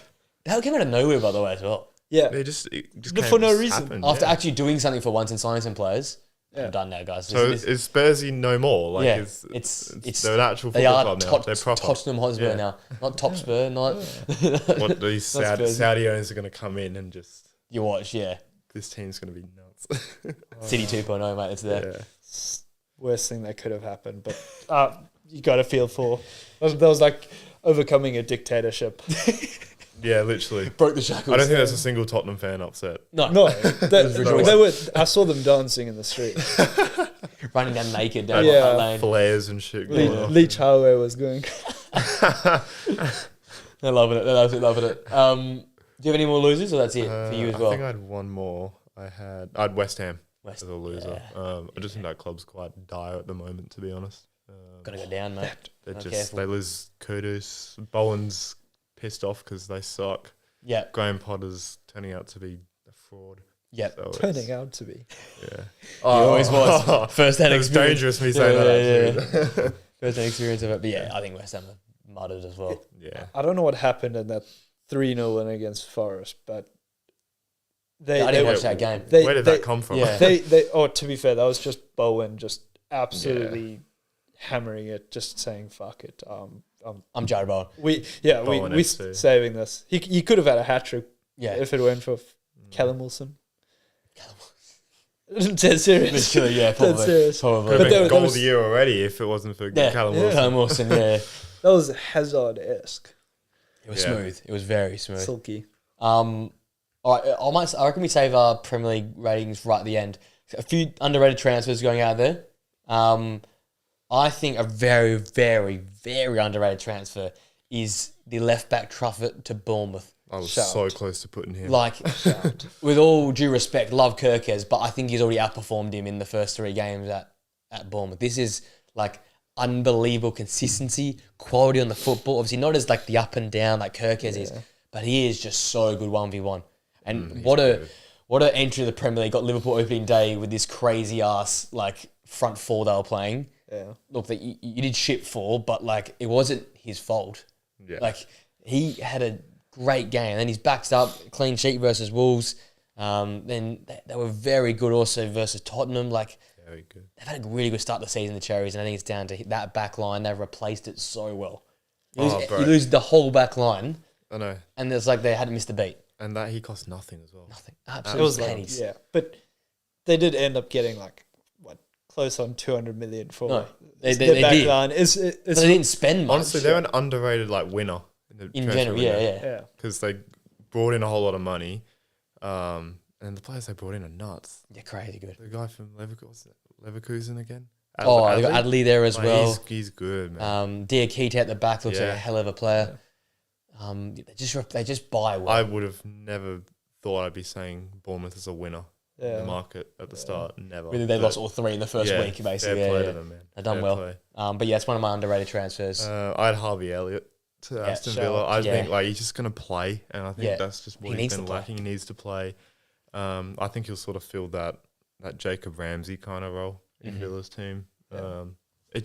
That came out of nowhere, by the way, as well. Yeah. It just For no reason. happened, After yeah. actually doing something for once and signing some players, Yeah. I'm done now, guys. So This- is Spursy no more? Like yeah, it's it's they're an actual they football are club now. They're proper. Tottenham Hotspur Yeah. now, not Top Spur, not What these Spursy. Saudi owners are going to come in and just you watch, yeah. this team's going to be nuts. City 2.0, mate. It's there. Yeah. Worst thing that could have happened, but you got to feel for. That was like overcoming a dictatorship. Yeah, literally. Broke the shackles. I don't think there's a single Tottenham fan upset. No, No, rejoicing. they were. I saw them dancing in the street. running down naked down Yeah. that lane. Flares and shit. Lee, going off. Lee Chilwell was going. They're loving it. They're absolutely loving it. Do you have any more losers, or that's it for you as well? I think I had one more. I had West Ham West- as a loser. yeah. I just think that club's quite dire at the moment, to be honest. Gotta go down, mate. They Be just careful. they lose Kudus. Bowen's pissed off because they suck. Yeah, Graham Potter's turning out to be a fraud. yeah. So Turning out to be. yeah. He always was. First hand It was experience. dangerous me saying that. Actually. Yeah. First hand experience of it. But yeah, I think West Ham are muddled as well. Yeah. I don't know what happened in that 3-0 win against Forest, but they I didn't they, watch that game. Where did that come from? Yeah. they oh, to be fair, that was just Bowen just absolutely hammering it, just saying fuck it. I'm Jared Bowen. We Bowen we FC. saving this. He could have had a hat trick Yeah. if it went for Callum Wilson. Dead serious. Literally, yeah, probably. Dead serious. Probably. Could But have been there goal was- of the year already if it wasn't for Yeah, Callum Wilson. Callum Wilson, yeah. That was Hazard-esque, It was Yeah. smooth. It was very smooth. silky. All right, I reckon we save our Premier League ratings right at the end. A few underrated transfers going out there. I think a very, very, very underrated transfer is the left back Truffert to Bournemouth. I was Shout. so close to putting him. Like, with all due respect, love Kirkes, but I think he's already outperformed him in the first 3 games at Bournemouth. This is like unbelievable consistency, quality on the football. Obviously, not as like the up and down like Kirkes is, but he is just so good 1v1. And what an entry to the Premier League. Got Liverpool opening day with this crazy ass like front four they were playing. Yeah. Look, that you did shit for, but like it wasn't his fault. Yeah. Like he had a great game. And then he's backed up, clean sheet versus Wolves. Then they were very good also versus Tottenham. Like Very good. they've had a really good start to the season, the Cherries, and I think it's down to that back line. They've replaced it so well. You bro. lose the whole back line, I know. and it's like they hadn't missed a beat. And that he cost nothing as well. Nothing. It Absolutely was pennies. yeah, but they did end up getting like what close on 200 million for No, they their back did. line. But they didn't spend much. Honestly, they're an underrated like winner in general, yeah. yeah. Because they brought in a whole lot of money, and the players they brought in are nuts. They're crazy good. The guy from Leverkusen again. Oh, they got Adley there as Like, well. He's good, man. Diakite at the back looks like Yeah. a hell of a player. They just buy well. I would have never thought I'd be saying Bournemouth is a winner in Yeah. the market at the start. Never. Really, they But lost all 3 in the first yeah, week, basically. Fair play Yeah. to them, man. They've done Fair well. play. But yeah, it's one of my underrated transfers. I had Harvey Elliott to Aston Villa. I yeah. think like he's just going to play, and I think Yeah. that's just what He he's needs been to play. lacking. He needs to play. I think he'll sort of fill that Jacob Ramsey kind of role in Mhm. Villa's team. Yeah. It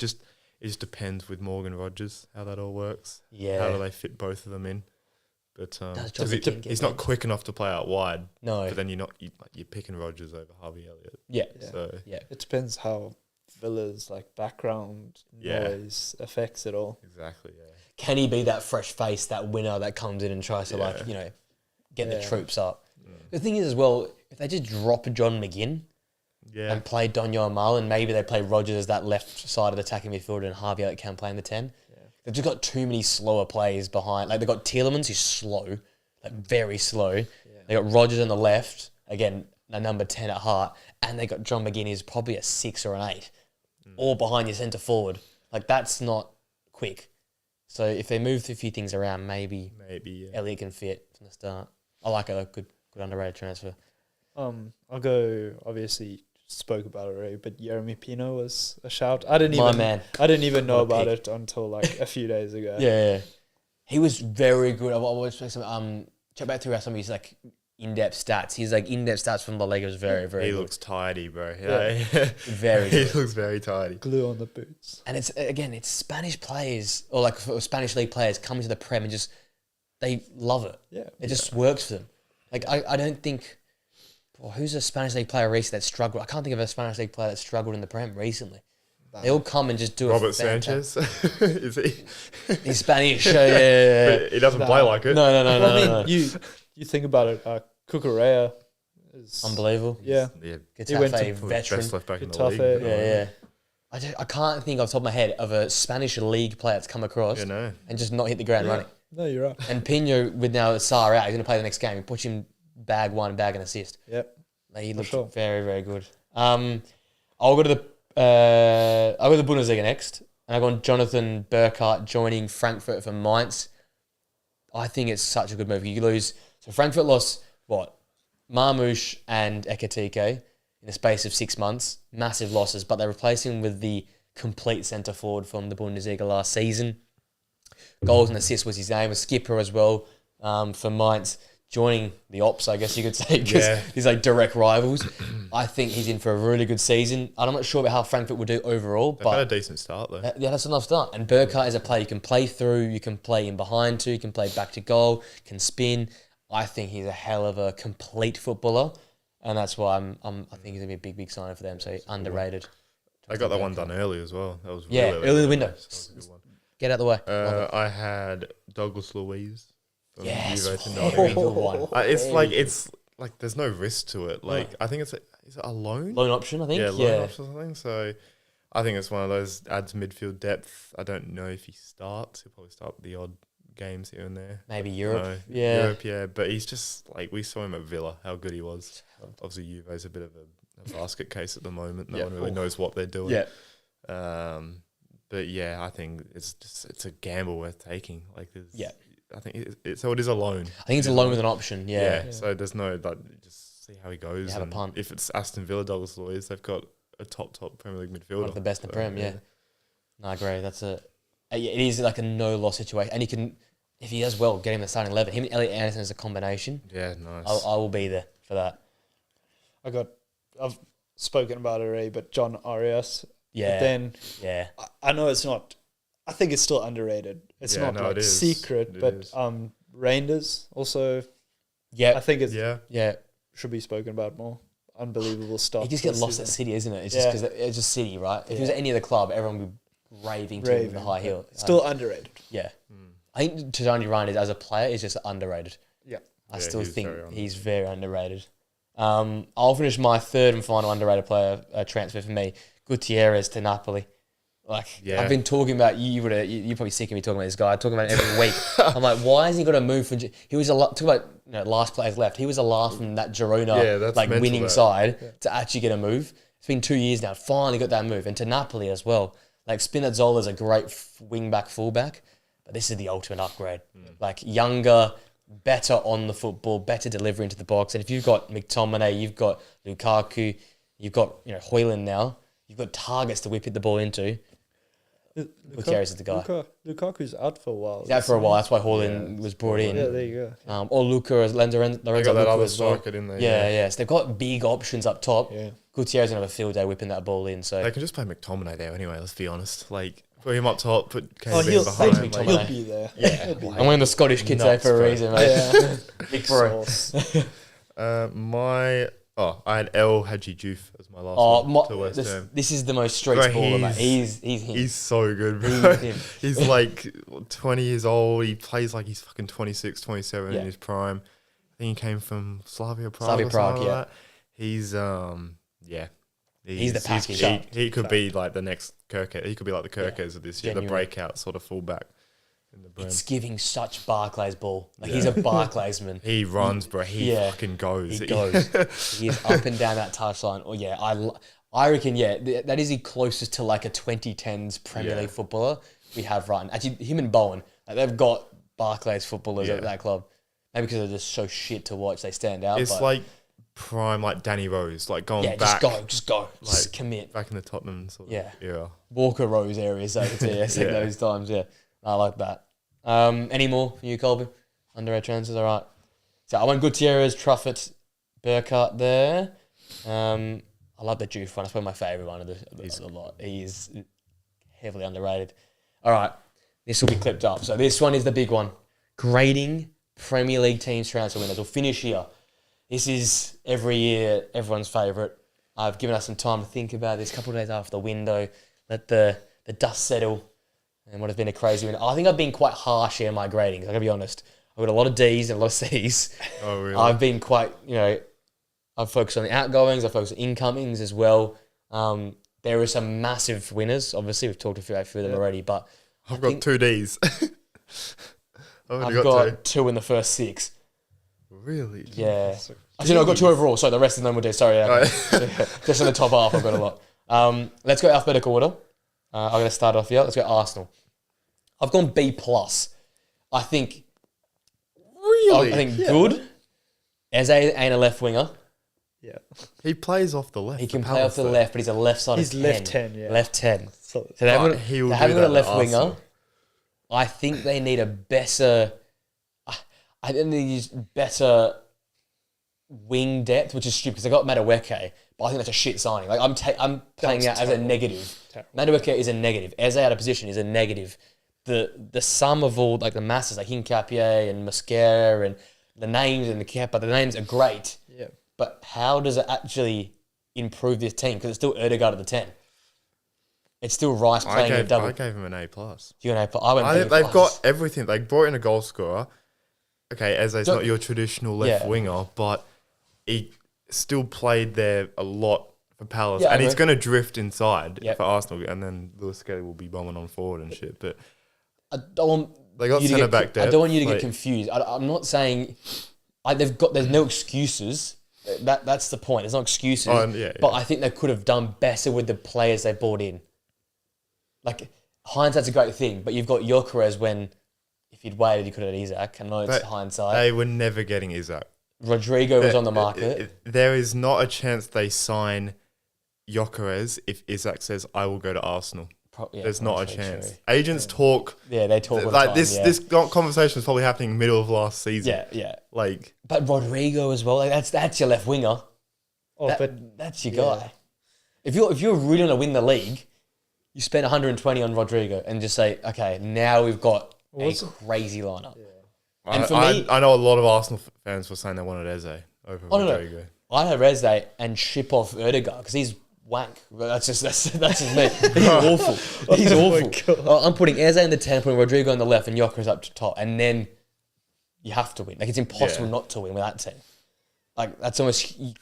just depends with Morgan Rogers how that all works. yeah. How do they fit both of them in? But Does 'cause Johnson get he's not benched? quick enough to play out wide. No. But then you're picking Rogers over Harvey Elliott. Yeah. Yeah. So Yeah. It depends how Villa's like background noise affects it all. Exactly. Yeah. Can he be that fresh face, that winner that comes in and tries to get the troops up? The thing is as well, if they just drop John McGinn and play Donyo Amal, and maybe they play Rogers as that left side of the attacking midfielder and Harvey that can play in the 10. They've just got too many slower players behind. Like they've got Tielemans who's slow, like very slow. Yeah. They got Rogers on the left, again, a number 10 at heart, and they got John McGinn who's probably a 6 or an 8, all behind your centre forward. Like that's not quick. So if they move a few things around, maybe Elliot can fit from the start. I like a good underrated transfer. I'll go. Obviously, spoke about it already, but Jeremy Pino was a shout. I didn't even know about it until like a few days ago. Yeah, he was very good. I watched some check back through some of his like in-depth stats. He's like in-depth stats from La Liga was very good. He looks tidy, bro. Yeah. Very good. He looks very tidy. Glue on the boots. And it's Spanish players or like Spanish league players coming to the Prem and just they love it. Yeah, it just works for them. Like I don't think. Well, who's a Spanish league player recently that struggled? I can't think of a Spanish league player that struggled in the Prem recently. They all come and just do Robert Sanchez, is he? He's Spanish. Yeah. But he doesn't play like it. No. I mean, you think about it. Cucurella is unbelievable. Yeah. Getafe, veteran. Best left back in the league. Yeah. I can't think off the top of my head of a Spanish league player that's come across and just not hit the ground running. No, you're right. And Pino, with now Sarr out, he's going to play the next game. You push him bag one, bag an assist. Yep. He looked very, very good. I'll go to the Bundesliga next. And I've gone Jonathan Burkhardt joining Frankfurt for Mainz. I think it's such a good move. You lose. So Frankfurt lost, Marmoush and Ekatike in the space of 6 months. Massive losses, but they're replacing with the complete centre forward from the Bundesliga last season. Goals and assists was his name. A skipper as well for Mainz. Joining the Ops, I guess you could say, because he's like direct rivals. I think he's in for a really good season. I'm not sure about how Frankfurt will do overall. They've but had a decent start, though. Yeah, that's a nice start. And Burkhardt is a player you can play through, you can play in behind too, you can play back to goal, can spin. I think he's a hell of a complete footballer. And that's why I think he's going to be a big, big sign for them. So underrated. I got that one done early as well. That was early in the window. Get out of the way. I had Douglas Luiz. Yes, very good one. It's like there's no risk to it. Like I think is it a loan option? I think loan option or something. So I think it's one of those adds midfield depth. I don't know if he starts. He'll probably start the odd games here and there. Maybe Europe. Europe. But he's just like we saw him at Villa. How good he was. Obviously, Juve's a bit of a basket case at the moment. No one really knows what they're doing. But yeah, I think it's a gamble worth taking. Like I think it is a loan. I think it's a loan with an option. Yeah. So there's no just see how he goes. Have a punt. If it's Aston Villa, Douglas Luiz, they've got a top Premier League midfielder. One of the best in the Prem. Yeah. No, I agree. It is like a no loss situation, and he can, if he does well, get him the starting 11. Him and Elliot Anderson as a combination. Yeah, nice. I will be there for that. I've spoken about it already, but John Arias. Yeah. But then I know it's not. I think it's still underrated. It's not like secret, but Reinders also. Yeah, I think it's yeah should be spoken about more. Unbelievable stuff. He just gets lost at City, isn't it? It's just because it's just City, right? If he was at any other club, everyone would be raving to him with the high heel. Still underrated. Yeah, I think Tijani Reinders as a player is just underrated. Yeah, I still think he's very underrated. I'll finish my third and final underrated player transfer for me, Gutierrez to Napoli. I've been talking about you're probably sick of me talking about this guy. I'm talking about it every week. I'm like, why has he got to move from? He was talk about last players left. He was the last from that Girona winning side to actually get a move. It's been 2 years now. Finally got that move, and to Napoli as well. Like Spinazzola's a great wing back, fullback, but this is the ultimate upgrade. Like younger, better on the football, better delivery into the box. And if you've got McTominay, you've got Lukaku, you've got Højlund now. You've got targets to whip the ball into. Gutierrez is the guy. Lukaku's out for a while. He's out for a while. That's why Højlund was brought in. Yeah, there you go. Or Luca as Lorenzo They got that Luca other as well. striker, didn't they? Yeah. So they've got big options up top. Yeah. Gutierrez going to have a field day whipping that ball in. So they can just play McTominay there anyway. Let's be honest. Like put him up top, put KB he'll behind. He'll be there. Yeah, I'm one of the Scottish kids there for a reason, mate. Big bro. My Oh, I had El Hadji Diouf as my last one to West Ham. This is the most streets baller, mate. He's him. He's so good, bro. He's him. He's like 20 years old. He plays like he's fucking 26, 27 in his prime. I think he came from Slavia Prague. That. He's He's the package. He could be like the next Kirkes. He could be like the Kirkes of this year, the breakout sort of fullback. It's giving such Barclays ball. Like he's a Barclaysman. He runs, bro. He fucking goes. He goes. He is up and down that touchline. Oh yeah, I reckon that is the closest to like a 2010s Premier League footballer we have right now. Actually, him and Bowen, like they've got Barclays footballers at that club. Maybe because they're just so shit to watch, they stand out. It's like prime, like Danny Rose, like going back. Just go, just commit. Back in the Tottenham sort of era. Walker Rose areas, I could say, those times, I like that. Any more for you, Colby? Underage transfers, all right. So I went Gutierrez, Truffett, Burkhardt there. I love the Juve one. That's probably my favourite one of the lot. He is heavily underrated. All right, this will be clipped up. So this one is the big one. Grading Premier League teams transfer winners. We'll finish here. This is every year everyone's favourite. I've given us some time to think about this. A couple of days after the window, let the dust settle. And what has been a crazy win. I think I've been quite harsh here in my gradings. I'm going to be honest. I've got a lot of Ds and a lot of Cs. Oh, really? I've been quite, I've focused on the outgoings. I've focused on incomings as well. There are some massive winners. Obviously, we've talked a few of them already. But I've got 2 Ds. I've got 2 in the first 6. Really? Yeah. Actually, no, I've got 2 overall. Sorry, the rest of them will do. Sorry. Just in the top half, I've got a lot. Let's go alphabetical order. I'm going to start off here. Let's go Arsenal. I've gone B+. I think... Really? I think good. Eze ain't a left winger. Yeah. He plays off the left. He can play off the left, but he's a left-sided 10. He's left 10, yeah. Left 10. So they haven't got a left winger. I think they need a better... I think they use better wing depth, which is stupid because they got Madueke, but I think that's a shit signing. Like I'm playing out as a negative. Madueke is a negative. Eze out of position is a negative. The sum of all like the masses like Hincapié and Mosquera and the names and the Kepa, the names are great. Yeah. But how does it actually improve this team? Because it's still Ødegaard at the 10. It's still Rice playing a double. I gave him an A+. You an A+? I went B+. They've got everything. They brought in a goal scorer. Okay, Eze's not your traditional left winger, but he still played there a lot for Palace, and he's going to drift inside for Arsenal, and then Lewis Skelly will be bombing on forward and shit. But I don't want they got centre back depth. I don't want you to get confused. I'm not saying there's no excuses. That's the point. There's no excuses. But I think they could have done better with the players they brought in. Like hindsight's a great thing, but you've got Gyökeres when. If you'd waited, you could have had Isaac. I know it's hindsight. They were never getting Isaac. Rodrigo was on the market. There is not a chance they sign Gyökeres if Isaac says, I will go to Arsenal. There's not a chance. True. Agents talk. Yeah, they talk all the like time, this conversation was probably happening middle of last season. Yeah. But Rodrigo as well. Like that's your left winger. That's your guy. If you're really going to win the league, you spend 120 on Rodrigo and just say, okay, now we've got a crazy lineup. Yeah. And for me, I know a lot of Arsenal fans were saying they wanted Eze over Rodrigo. No. I have Eze and ship off Ødegaard because he's wank. That's just me. He's awful. He's awful. I'm putting Eze in the 10, putting Rodrigo on the left, and Gyökeres up to top, and then you have to win. Like it's impossible not to win with that team. Like that's almost you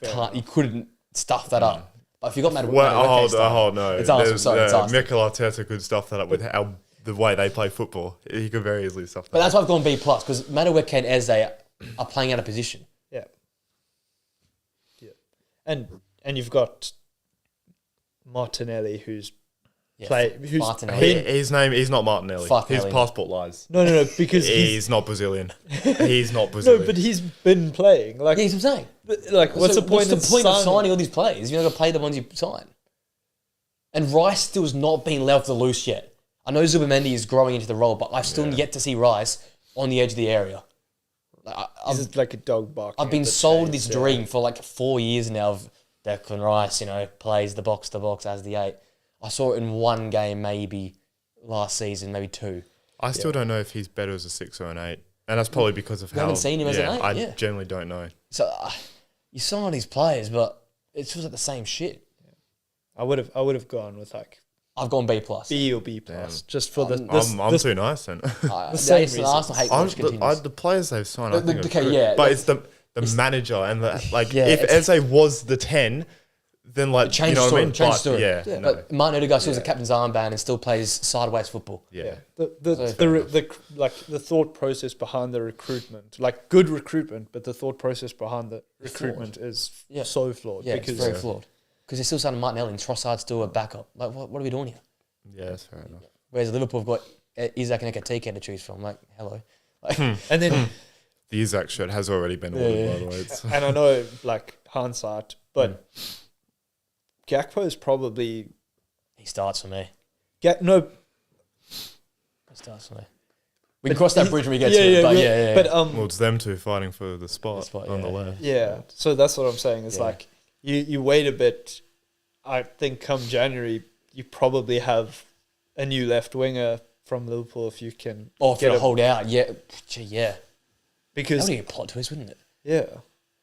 couldn't stuff that up. But if you got Madueke, no, it's Arsenal. Sorry, it's Arsenal. Mikel Arteta could stuff that up with the way they play football. He could very easily stuff that up. But that's why I've gone B+, because Madueke and Eze are playing out of position. Yeah. And you've got Martinelli who's Martinelli. His name is not Martinelli. His passport lies. No, because he's not Brazilian. He's not Brazilian. No, but he's been playing. Like yeah, he's what I'm saying. Like what's the point of signing all these players? You're not going to play the ones you sign. And Rice still's not been left the loose yet. I know Zubamendi is growing into the role, but I've still yet to see Rice on the edge of the area. It's like a dog barking. I've been sold this dream for like 4 years now of Declan Rice, plays the box to box as the 8. I saw it in one game maybe last season, maybe 2. I still don't know if he's better as a 6 or an 8. And that's probably because of how... You haven't seen him as an 8? I generally don't know. So you sign all these players, but it feels like the same shit. I would have gone with like I've gone B plus. B or B plus, just for the. I'm too nice then. The same Arsenal hate watch continues. The players they've signed, I think, are okay, good. yeah, but it's the manager and the like. Yeah, if Eze was the 10, then like Change you know story. what I mean. Change But, story. Yeah, Yeah. no. But Martin Odegaard still has a captain's armband and still plays sideways football. Yeah. The thought process behind the recruitment, like good recruitment, but the thought process behind the recruitment is so flawed. Yeah, because it's very flawed. Because they're still signing Martinelli and Trossard's still a backup. Like, what are we doing here? Yeah, that's fair enough. Whereas Liverpool have got Isaac and Ekatike to choose from. Like, hello. Like, and then The Isaac shirt has already been ordered, by the way. It's, and I know like hindsight, but Gakpo is probably he starts for me. He He starts for me. We can cross that bridge when we get to it. But yeah. But well, it's them two fighting for the spot, on the left. yeah. So that's what I'm saying. It's like you wait a bit. I think come January you probably have a new left winger from Liverpool if you can. Or if you hold out, yeah. Because that would be a plot twist, wouldn't it? Yeah.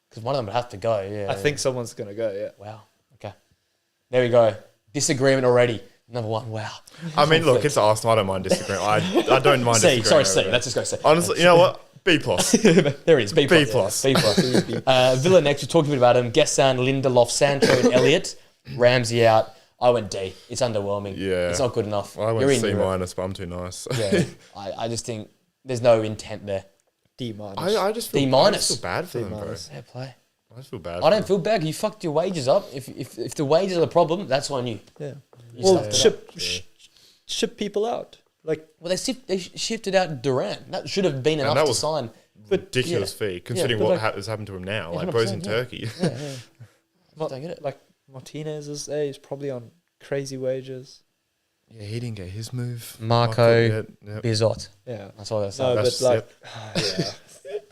Because one of them would have to go, I think someone's going to go, yeah. Wow. Okay. There we go. Disagreement already. Number one, wow. I mean, look, it's Arsenal. I don't mind disagreeing. I don't mind C. disagreeing. Sorry, C. Let's just go C. Honestly, you know what? B plus. There it is. B plus. B plus. B plus. Villa next. We talked a bit about him. Gessan, Lindelof, Sancho, and Elliott. Ramsey out. I went D. It's underwhelming. Yeah. It's not good enough. I went You're in C Europe. minus, but I'm too nice. Yeah. I just think there's no intent there. D minus. I just feel, D minus. I just feel bad for D them, bro. minus. Fair play. I just feel bad. I don't feel bad. You fucked your wages up. If the wages are the problem, that's on you. Yeah. You Well, stuffed it up. ship people out. Like, Well, they shifted out Durant. That should have been enough that to was- sign. Ridiculous fee, considering but what like- has happened to him now. Yeah, Like, bro's 100%, in yeah. Turkey. Don't get it. like Martinez is probably on crazy wages. Yeah, he didn't get his move. Marco Yep. Bizot. Yeah. That's all that's No, That's- but like, yeah.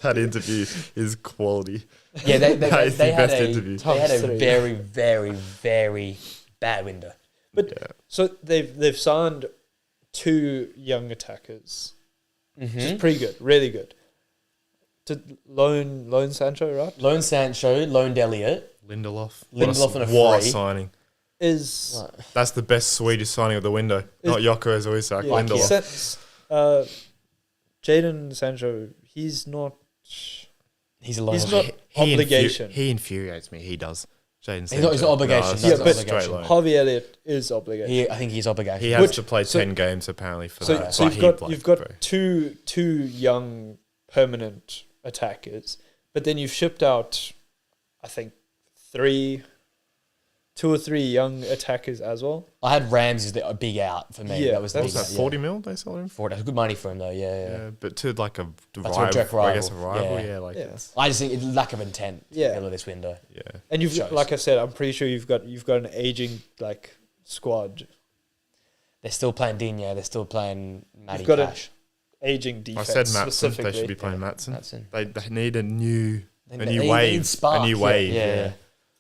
That interview is quality. Yeah, they That is the had best a interview. they had a Top three. very, very, very bad window. But Yeah. so they've signed 2 young attackers, which is pretty good, really good. To loan Sancho, right? Loan Sancho, loaned Elliott. Lindelof. Lindelof on a what free. signing. Is That's the best Swedish signing of the window. Not Jokeres or Isak. yeah, Lindelof. since, Jadon Sancho, he's not He's a loan. He's not obligation. He infuriates me. He does. Jaden He's not obligation. it's No, it's a not straight obligation. loan. Harvey Elliott is obligation. I think he's obligation. He has Which- to play so- 10 games apparently for So, that. so but you've got bro. two young permanent attackers, but then you've shipped out, I think, 2 or 3 young attackers as well. I had Rams as the big out for me. Yeah, that was the that's big What's that, out, 40 mil they sold him for? 40. That's good money for him though. Yeah. Yeah, but to like a That's a direct rival, I guess a rival. rival, Yeah. yeah, like Yeah. it's, I just think it's lack of intent. Yeah. Middle of this window. yeah. And you've, Shows. like I said, I'm pretty sure you've got an aging like squad, They're still playing Digne. They're still playing Matty You've got a- Cash. aging I defense. said Matson. They specifically. should be playing Matson. Matson. They need a new They new need wave. spark, A new wave. Yeah.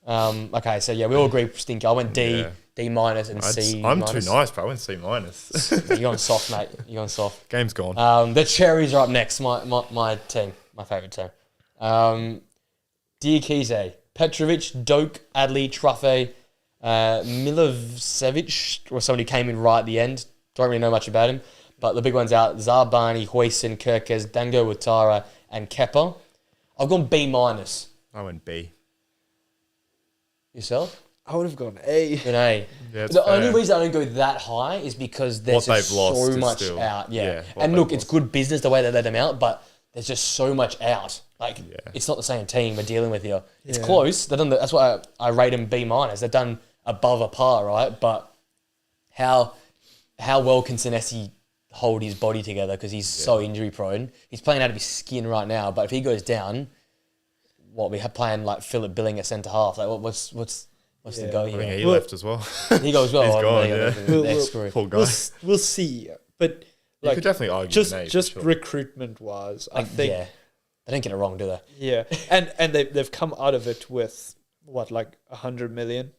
Okay, so yeah, we all agree. Stinky. I went D, Yeah. D minus, and C. I'm minus. too nice, bro. I went C minus. You're on soft, mate. You're on soft. Game's gone. The Cherries are up next. My team, my favourite team. Diakite, Petrovic, Doak, Adley, Truffe, Milosevic, or somebody came in right at the end. Don't really know much about him, but the big ones out: Zarbani, Huijsen, Kirkes, Dango, Watara, and Kepa. I've gone B minus. I went B. Yourself? I would have gone A. An A. Yeah, it's The fair. only reason I don't go that high is because there's What just they've lost so is much still- out. yeah, Yeah. what And they've look, it's lost. good business the way they let them out, but there's just so much out. Like, Yeah. it's not the same team we're dealing with here. It's Yeah. close. They've done that's why I rate them B minus. They've done above a par, right? But how well can Senesi hold his body together because he's so injury prone? He's playing out of his skin right now, but if he goes down, what we have playing like Philip Billing at centre half, like what's the Yeah. go I think here? he Well- left as well. He goes well. He's oh, gone, there you go, yeah. they're We'll- screwed. Poor guy. We'll see, but You like could definitely argue just an A, for just sure. recruitment wise, I Like, think yeah, they don't get it wrong, do they? yeah, and they've come out of it with what, like 100 million.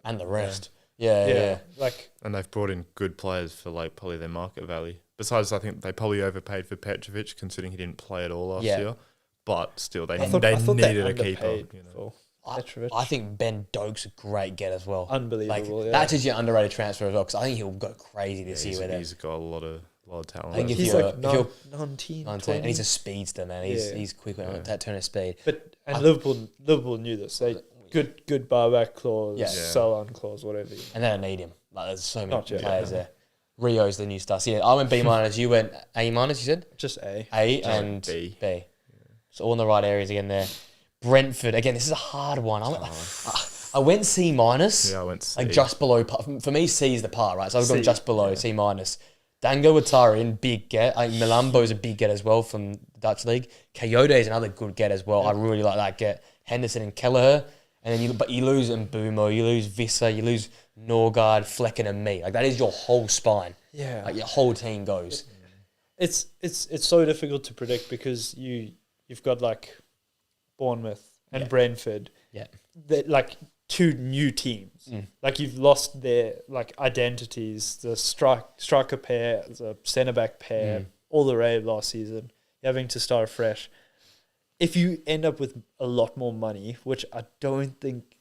And the rest. Yeah. Like And they've brought in good players for like probably their market value. Besides, I think they probably overpaid for Petrovic considering he didn't play at all last Yeah. year. But still, they I thought needed they a keeper. underpaid You know. for. Petrovic. I think Ben Doak's a great get as well. Unbelievable. Yeah. That's actually an underrated transfer as well because I think he'll go crazy this year with it. He's got a lot of talent. I think if He's you're- like if you're 19, 19, and he's a speedster, man. He's quick on that turn of speed. But Liverpool knew this. They good buyback clause, sell on clause, whatever. And they don't need him. Like there's so many Not yet. players there. Rio's the new star. So yeah, I went B minus. You went A minus. You said Just A. and B. B. So all in the right areas again there. Brentford again. This is a hard one. I went C minus. Yeah, I went C. Like just below. For me, C is the part, right? So I've gone C, just below C minus. Dango Watarian, big get. I think Milambo's a big get as well from the Dutch league. Coyote is another good get as well. I really like that get. Henderson and Kelleher. And then you lose Mbumo, you lose Visser, you lose Norgard, Flecken and me. Like that is your whole spine. Yeah. Like your whole team goes. It's so difficult to predict because you've got like Bournemouth and Brentford. Yeah. They're like two new teams. Like you've lost their like identities, the striker pair, the centre back pair, all the raid last season. You're having to start fresh. If you end up with a lot more money, which I don't think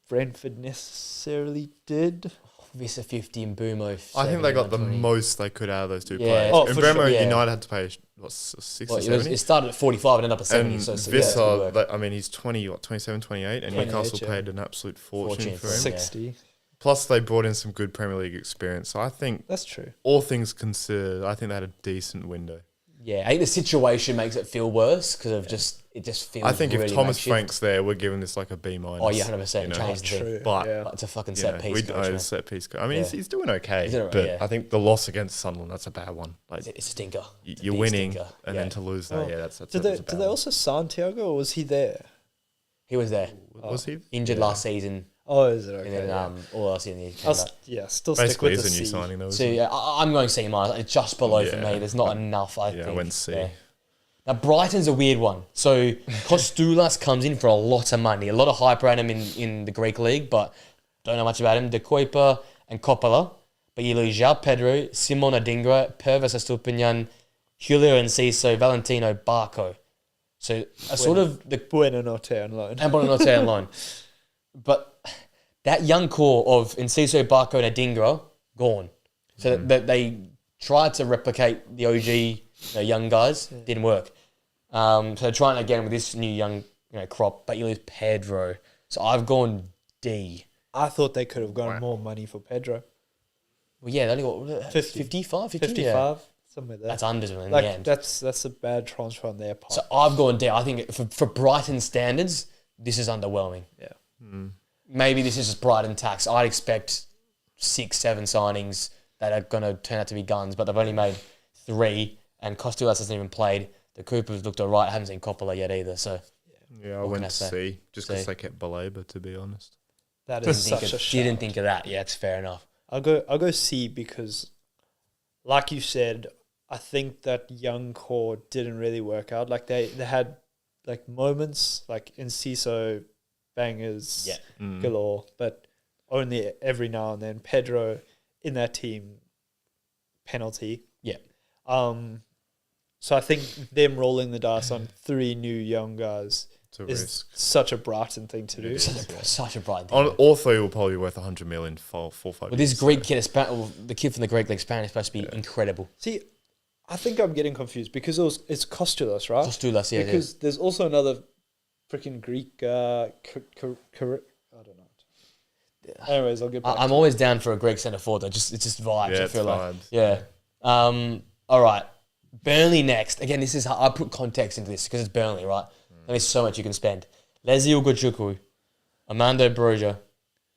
Brentford necessarily did. Visser 50 and Mbumo. I think they got the 20. most they could out of those two Yeah. players. Oh, and for Bremer sure, yeah. United had to pay, 60, Well, 70? it started at 45 and ended up at 70. And So yeah, Visser, that's good work. he's 27, 28, and 28, Newcastle yeah. paid an absolute fortune for him. Yeah. 60. Plus, they brought in some good Premier League experience. So I think, That's true. all things considered, I think they had a decent window. Yeah, I think the situation makes it feel worse because of it just feels. I think really if Thomas makeshift. Frank's there, we're giving this like a B minus. Oh yeah, 100%. you know. Change the thing. True. But, yeah. It's a fucking You set know, piece. we coach, know man. the set piece. I mean, Yeah. he's doing okay, He's doing but yeah. I think the loss against Sunderland, that's a bad one. Like It's a stinker. It's a you're big winning, stinker. and Yeah. then to lose that, Oh. that's Did a they bad did they one. also sign Thiago or was he there? He was there. Was he Injured last season. Oh, is it And okay? then all last year he came I'll back. still stick Basically, with is the a new C. signing though. So Isn't yeah, I'm going C minus. It's just below for Yeah. me. There's not enough. I it? Yeah, I think. went C. there. Now Brighton's a weird one. So Kostoulas comes in for a lot of money, a lot of hype around him in the Greek league, but don't know much about him. De Kuiper and Coppola, but you lose João Pedro, Simon Adingra, Pervis Estupinian, Julio Enciso, Valentino Barco. So a sort of the Buenanote on loan. and Bonanote on loan. But that young core of Enciso, Barco, and Adingra, gone. So that they tried to replicate the OG young guys, didn't work. So they're trying again with this new young crop, but you lose Pedro. So I've gone D. I thought they could have gotten more money for Pedro. Well, yeah, they only got 50. 55, 50, 55, yeah. somewhere there. That's unders in like the end. that's a bad transfer on their part. So I've gone D. I think for Brighton standards, this is underwhelming. yeah. Maybe this is just Brighton tax. I'd expect 6, 7 signings that are going to turn out to be guns, but they've only made 3, and Kostoulas hasn't even played. The Coopers looked all right. I haven't seen Coppola yet either, so Yeah, I What can went I say? C just because C. they kept Belabor, to be honest. That is didn't such a didn't shout. think of that. Yeah, it's fair enough. I'll go C because, like you said, I think that young core didn't really work out. Like they had like moments like in CISO bangers galore, but only every now and then. Pedro in that team penalty. Yeah. So I think them rolling the dice on 3 new young guys It's a is risk. such a Brighton thing to do. It is. Such a Brighton thing. All 3 will probably be worth 100 million for 4-5 Well, this years, Greek so- kid, the kid from the Greek league, Spanish, is supposed to be incredible. See, I think I'm getting confused because it's Kostoulas, right? Kostoulas, yeah. Because there's also another freaking Greek. I don't know. Anyways, I'll get back. I'm always down for a Greek centre forward. It's just vibes. Yeah, I it's feel like. vibes. Yeah. All right. Burnley next. Again, this is how I put context into this because it's Burnley, right? There's so much you can spend. Leslie Ugochukwu, Armando Broja,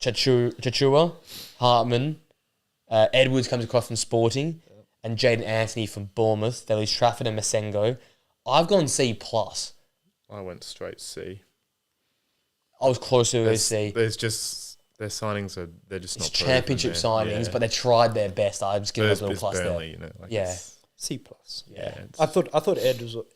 Chachua, Hartman, Edwards comes across from Sporting, and Jaden Anthony from Bournemouth. They lose Trafford and Masengo. I've gone C+. I went straight C. I was closer to C. There's just their signings they're just It's not proven championship there. signings, Yeah. but they tried their best. I've just given But them a it's little plus Burnley, there. you know. Like Yeah. it's- C+. Yeah. it's- I thought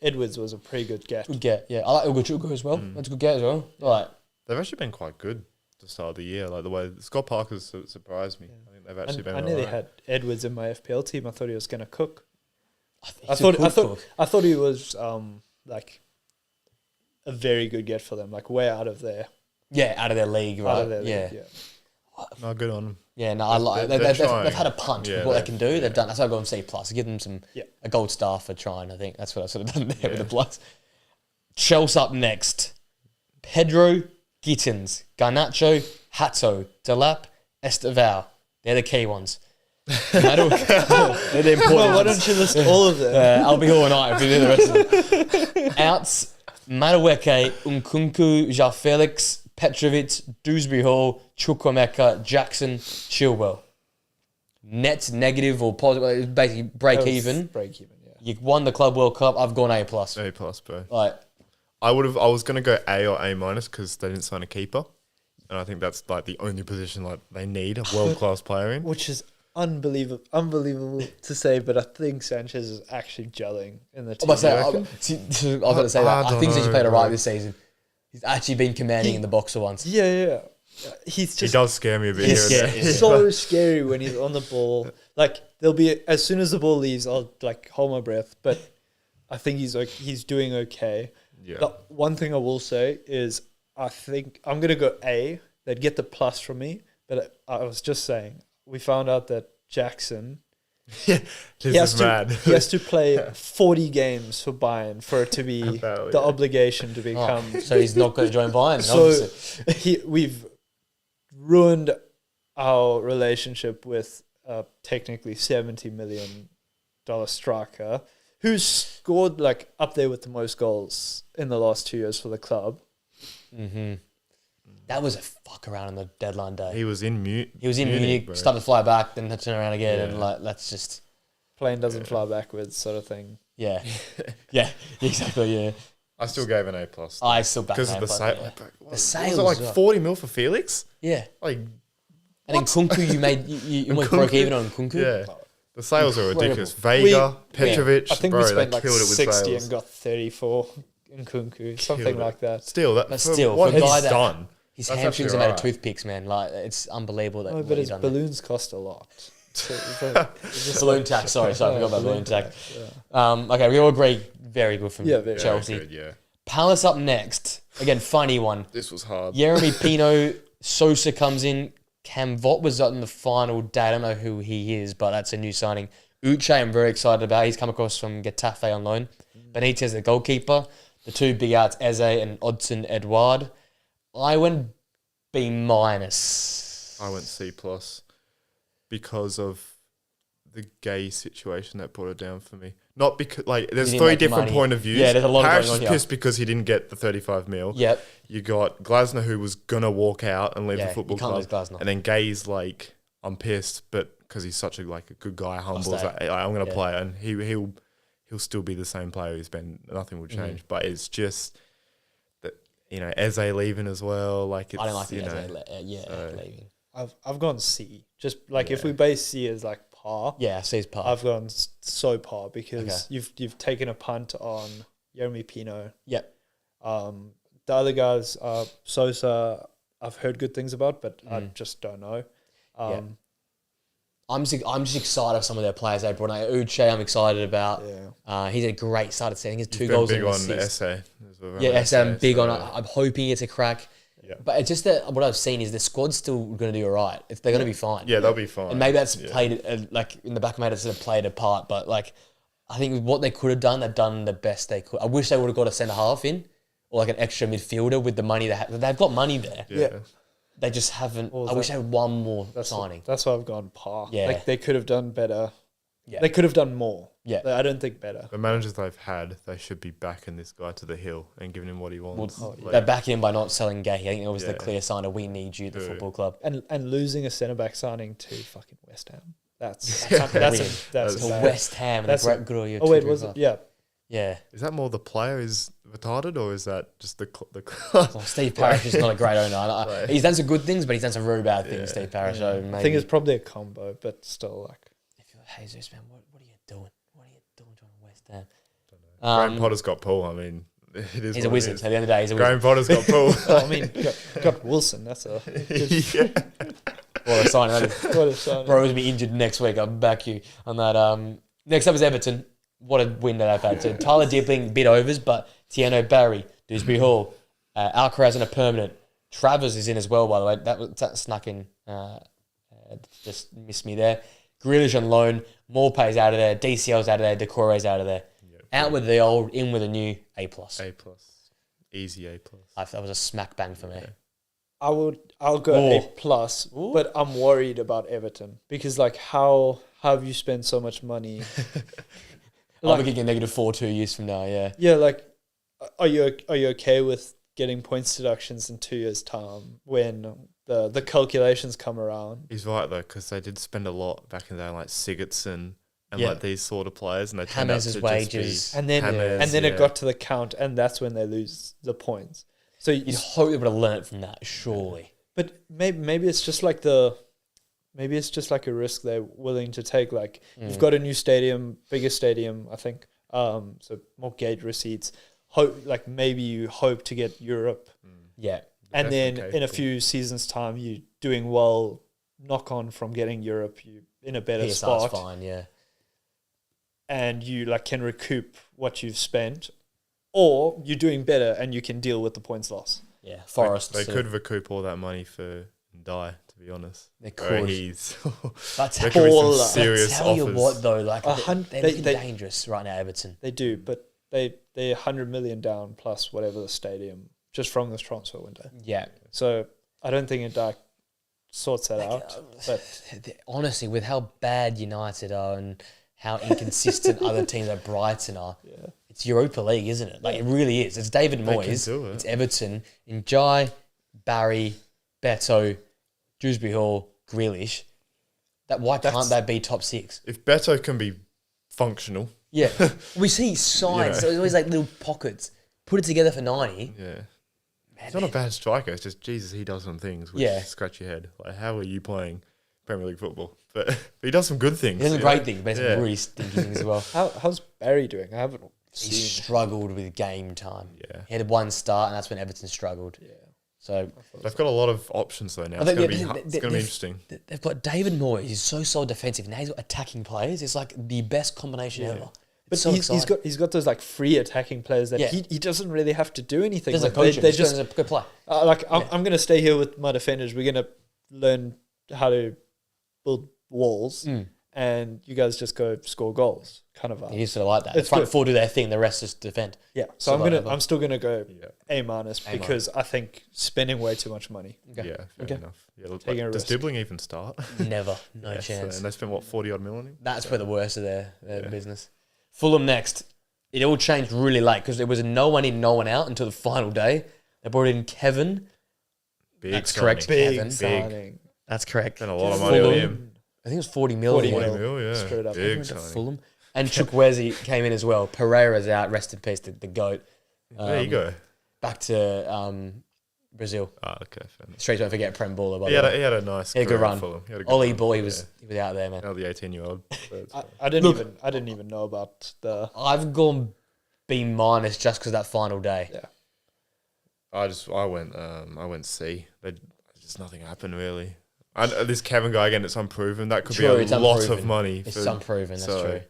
Edwards was a pretty good get. Good get. Yeah, I like Ugochukwu as well. That's a good get as well. All right. They've actually been quite good at the start of the year. Like the way Scott Parker's surprised me. I think they've actually been. I nearly alright. had Edwards in my FPL team. I thought he was going to cook. I He's a good thought cook. he was like a very good get for them, like way out of their out of their league, right? out of their league. Yeah. No, good on them. Yeah, no, I like. they're They've trying. had a punch with what they can do. They've done. That's why I go on C plus. Give them a gold star for trying. I think that's what I sort of done there with the plus. Chelsea up next. Pedro, Gittins, Garnacho, Hatto, Delap, Estevao. They're the key ones. They're the important Well, why ones. don't you list all of them? I'll be here all night if you do the rest of them. Outs, Madueke, Nkunku, João Felix, Petrovic, Dewsbury Hall, Chukwuemeka, Jackson, Chilwell. Nets negative or positive, basically break even. Break even, yeah. You won the Club World Cup. I've gone A plus. A plus, bro. Like, I was gonna go A or A minus because they didn't sign a keeper, and I think that's like the only position like they need a world class player in. Which is unbelievable to say, but I think Sanchez is actually gelling in the team. I was going to say that. I think he's played alright this season. He's actually been commanding in the boxer once. Yeah. He's He just does scare me a bit. He's Here and scary. there. so scary when he's on the ball. Like there'll be as soon as the ball leaves, I'll like hold my breath. But I think he's doing okay. Yeah. The one thing I will say is I think I'm gonna go A. They'd get the plus from me, but I was just saying we found out that Jackson This is mad. he has to play 40 games for Bayern for it to be Apparently, the yeah. obligation to become. So he's not going to join Bayern. So obviously. we've ruined our relationship with a technically $70 million striker who's scored like up there with the most goals in the last 2 years for the club. Mm-hmm. That was a fuck around on the deadline day. He was in Munich, bro. started to fly back, then turn around again, Yeah. and like that's just Plane doesn't fly backwards, sort of thing. yeah, exactly. Yeah, I still gave an A plus I still back because of A the plus, sale. yeah. The The sales sales was it like as well. 40 mil for Felix. Yeah, Like and then Kunku, you almost broke even on Kunku. yeah, the sales are Incredible. ridiculous. Vega, Petrovic, I think bro, we they spent like killed it with 60 sales. and got 34 in Kunku, something Killed it. like that. Still, that, But for still, what for a he's guy that- done. His That's hamstrings are actually made of alright. toothpicks, man. Like it's unbelievable that. No, what but he's his done there. balloons cost a lot. So Balloon tax. Sorry, I forgot about balloon tax. Yeah. Okay, we all agree. Very good from Yeah, very Chelsea. Good, yeah. Palace up next. Again, funny one. This was hard. Jeremy Pino, Sosa comes in. Cam Vott was on the final day. I don't know who he is, but that's a new signing. Uche, I'm very excited about. He's come across from Getafe on loan. Benitez, the goalkeeper. The two big outs, Eze and Odson Edouard. I went B minus. I went C plus because of the gay situation that brought it down for me. Not because like there's He didn't three make different money. point of views. Yeah, there's a lot of Parrish going on is here. pissed because he didn't get the 35 mil. Yep. You got Glasner who was gonna walk out and leave Yeah, the football you can't lose club, Glasner. and then Gay's like, I'm pissed, but because he's such a good guy, humble, stay. like, I'm gonna Yeah. play, and he'll still be the same player he's been. Nothing will Mm-hmm. change, but it's just that Eze leaving as well. Like it's, I don't like the you know, Eze leaving. I've gone C. Just like if we base C as like par, Yeah, C's part. I've gone so par because Okay. you've taken a punt on Jeremy Pino. Yep. The other guys, Sosa, I've heard good things about, but I just don't know. I'm just excited of some of their players they brought in. Uche, I'm excited about. Yeah. He's a great start at setting. He's two You've been goals big and an on assist. Esse. as well, Yeah, right? Esse, I'm big on so- it. I'm hoping it's a crack. Yeah. But it's just that what I've seen is the squad's still going to do all right. They're going to be fine. Yeah, they'll be fine. And maybe that's Yeah. played, like, in the back of my head, it's sort of played a part. But, like, I think what they could have done, they've done the best they could. I wish they would have got a centre-half in or, like, an extra midfielder with the money they have. They've got money there. Yeah. They just haven't. Well, I wish they had one more signing. That's why I've gone par. Yeah. Like they could have done better. Yeah. They could have done more. Yeah. I don't think better. The managers they've had, they should be backing this guy to the hill and giving him what he wants. They're backing him by not selling Gay. I think that was the Yeah. clear sign of we need you at the Yeah. football club. And losing a centre back signing to fucking West Ham. That's weird. that's To bad. West Ham. That's That's a- good. Oh wait, was it? Yeah. Yeah. Is that more the player is retarded or is that just the club? Well, Steve Parish is not a great owner. Right. He's done some good things, but he's done some really bad things, Yeah. Steve Parish. So maybe. I think it's probably a combo, but still like. If you're Jesus, man, what are you doing? What are you doing joining West Ham? Graham Potter's got Paul. I mean, it is. He's a what it wizard. is. At the end of the day, he's a wizard. Graham Potter's got Paul. Oh, I mean, got Wilson. That's a Yeah. What a signing that is. what a signing. Bro's gonna be injured next week. I'll back you on that. Next up is Everton. What a win that they've had. So Tyler Dippling, bit overs, but Tiano Barry, Dewsbury Hall, Alcaraz on a permanent, Travers is in as well, by the way. That snuck in. Just missed me there. Grealish on loan. Morpay's out of there. DCL's out of there. Decore's out of there. Out with the old, in with a new A+. A+. Easy A+. That was a smack bang for me. I'll go A+, but I'm worried about Everton because like how have you spent so much money? I'll be getting negative 4 2 years from now. Yeah. Yeah, like are you okay with getting points deductions in 2 years' time when the calculations come around? He's right though, because they did spend a lot back in the day, like Sigurdsson and like these sort of players, and they turned out to wages, just be and then Hammers, it got to the count, and that's when they lose the points. So you'd hope they would have learnt from that, surely. But maybe it's just like maybe it's just like a risk they're willing to take. Like you've got a new stadium, bigger stadium, I think. So more gate receipts. Maybe you hope to get Europe. Yeah. And then in a few seasons' time, you're doing well. Knock on from getting Europe, you in a better spot. Fine, yeah. And you like can recoup what you've spent, or you're doing better and you can deal with the points loss. Yeah, Forest. They could recoup all that money for Die. To be honest, they could. But there could be some serious tell you offers. what though, like they're looking dangerous right now, Everton. They do, but they're 100 million down plus whatever the stadium just from this transfer window. Yeah. So I don't think Ndai sorts that out. But honestly, with how bad United are and how inconsistent other teams like Brighton are, it's Europa League, isn't it? Like it really is. It's David Moyes. It's Everton. Njai, Barry, Beto, Dewsbury Hall, Grealish. Why can't they be top 6? If Beto can be functional. Yeah. We see signs. There's always like little pockets. Put it together for 90. Yeah. He's not a bad striker. It's just, Jesus, he does some things which scratch your head. Like, how are you playing Premier League football? But he does some good things. He does some great things, but he does some really stinky things as well. How's Barry doing? I haven't seen. He struggled with game time. Yeah. He had one start, and that's when Everton struggled. Yeah. So they've got a lot of options though now. It's going to be interesting. They've got David Moyes. He's so solid defensive. Now he's got attacking players. It's like the best combination ever. But so he's got those like free attacking players that he doesn't really have to do anything. They just a good play. I'm going to stay here with my defenders. We're going to learn how to build walls, and you guys just go score goals. Kind of. He sort of like that. The front four do their thing. The rest just defend. Yeah. So I'm still gonna go A- because I think spending way too much money. Okay. Yeah. Fair enough. Yeah. Does Dibbling even start? Never. No chance. And they spent what 40 odd million on him. That's where the worst of their business. Fulham next. It all changed really late because there was no one in, no one out until the final day. They brought in Kevin. That's correct. Big signing. That's correct. Spent a lot of money on him. I think it was 40 million. 40 mil, yeah. Straight up. Big signing. Fulham. And Chukwueze came in as well. Pereira's out. Rest in peace, the GOAT. There you go. Back to Brazil. Oh, okay. Fair enough. Straight don't forget Prem Baller. By He had a nice good run. Ollie ball. He was out there, man. Now the 18-year-old. I didn't even know about the. I've gone B- just because of that final day. Yeah. I went C. Just nothing happened really. This Kevin guy again, it's unproven. That could be a lot of money. It's unproven. That's true.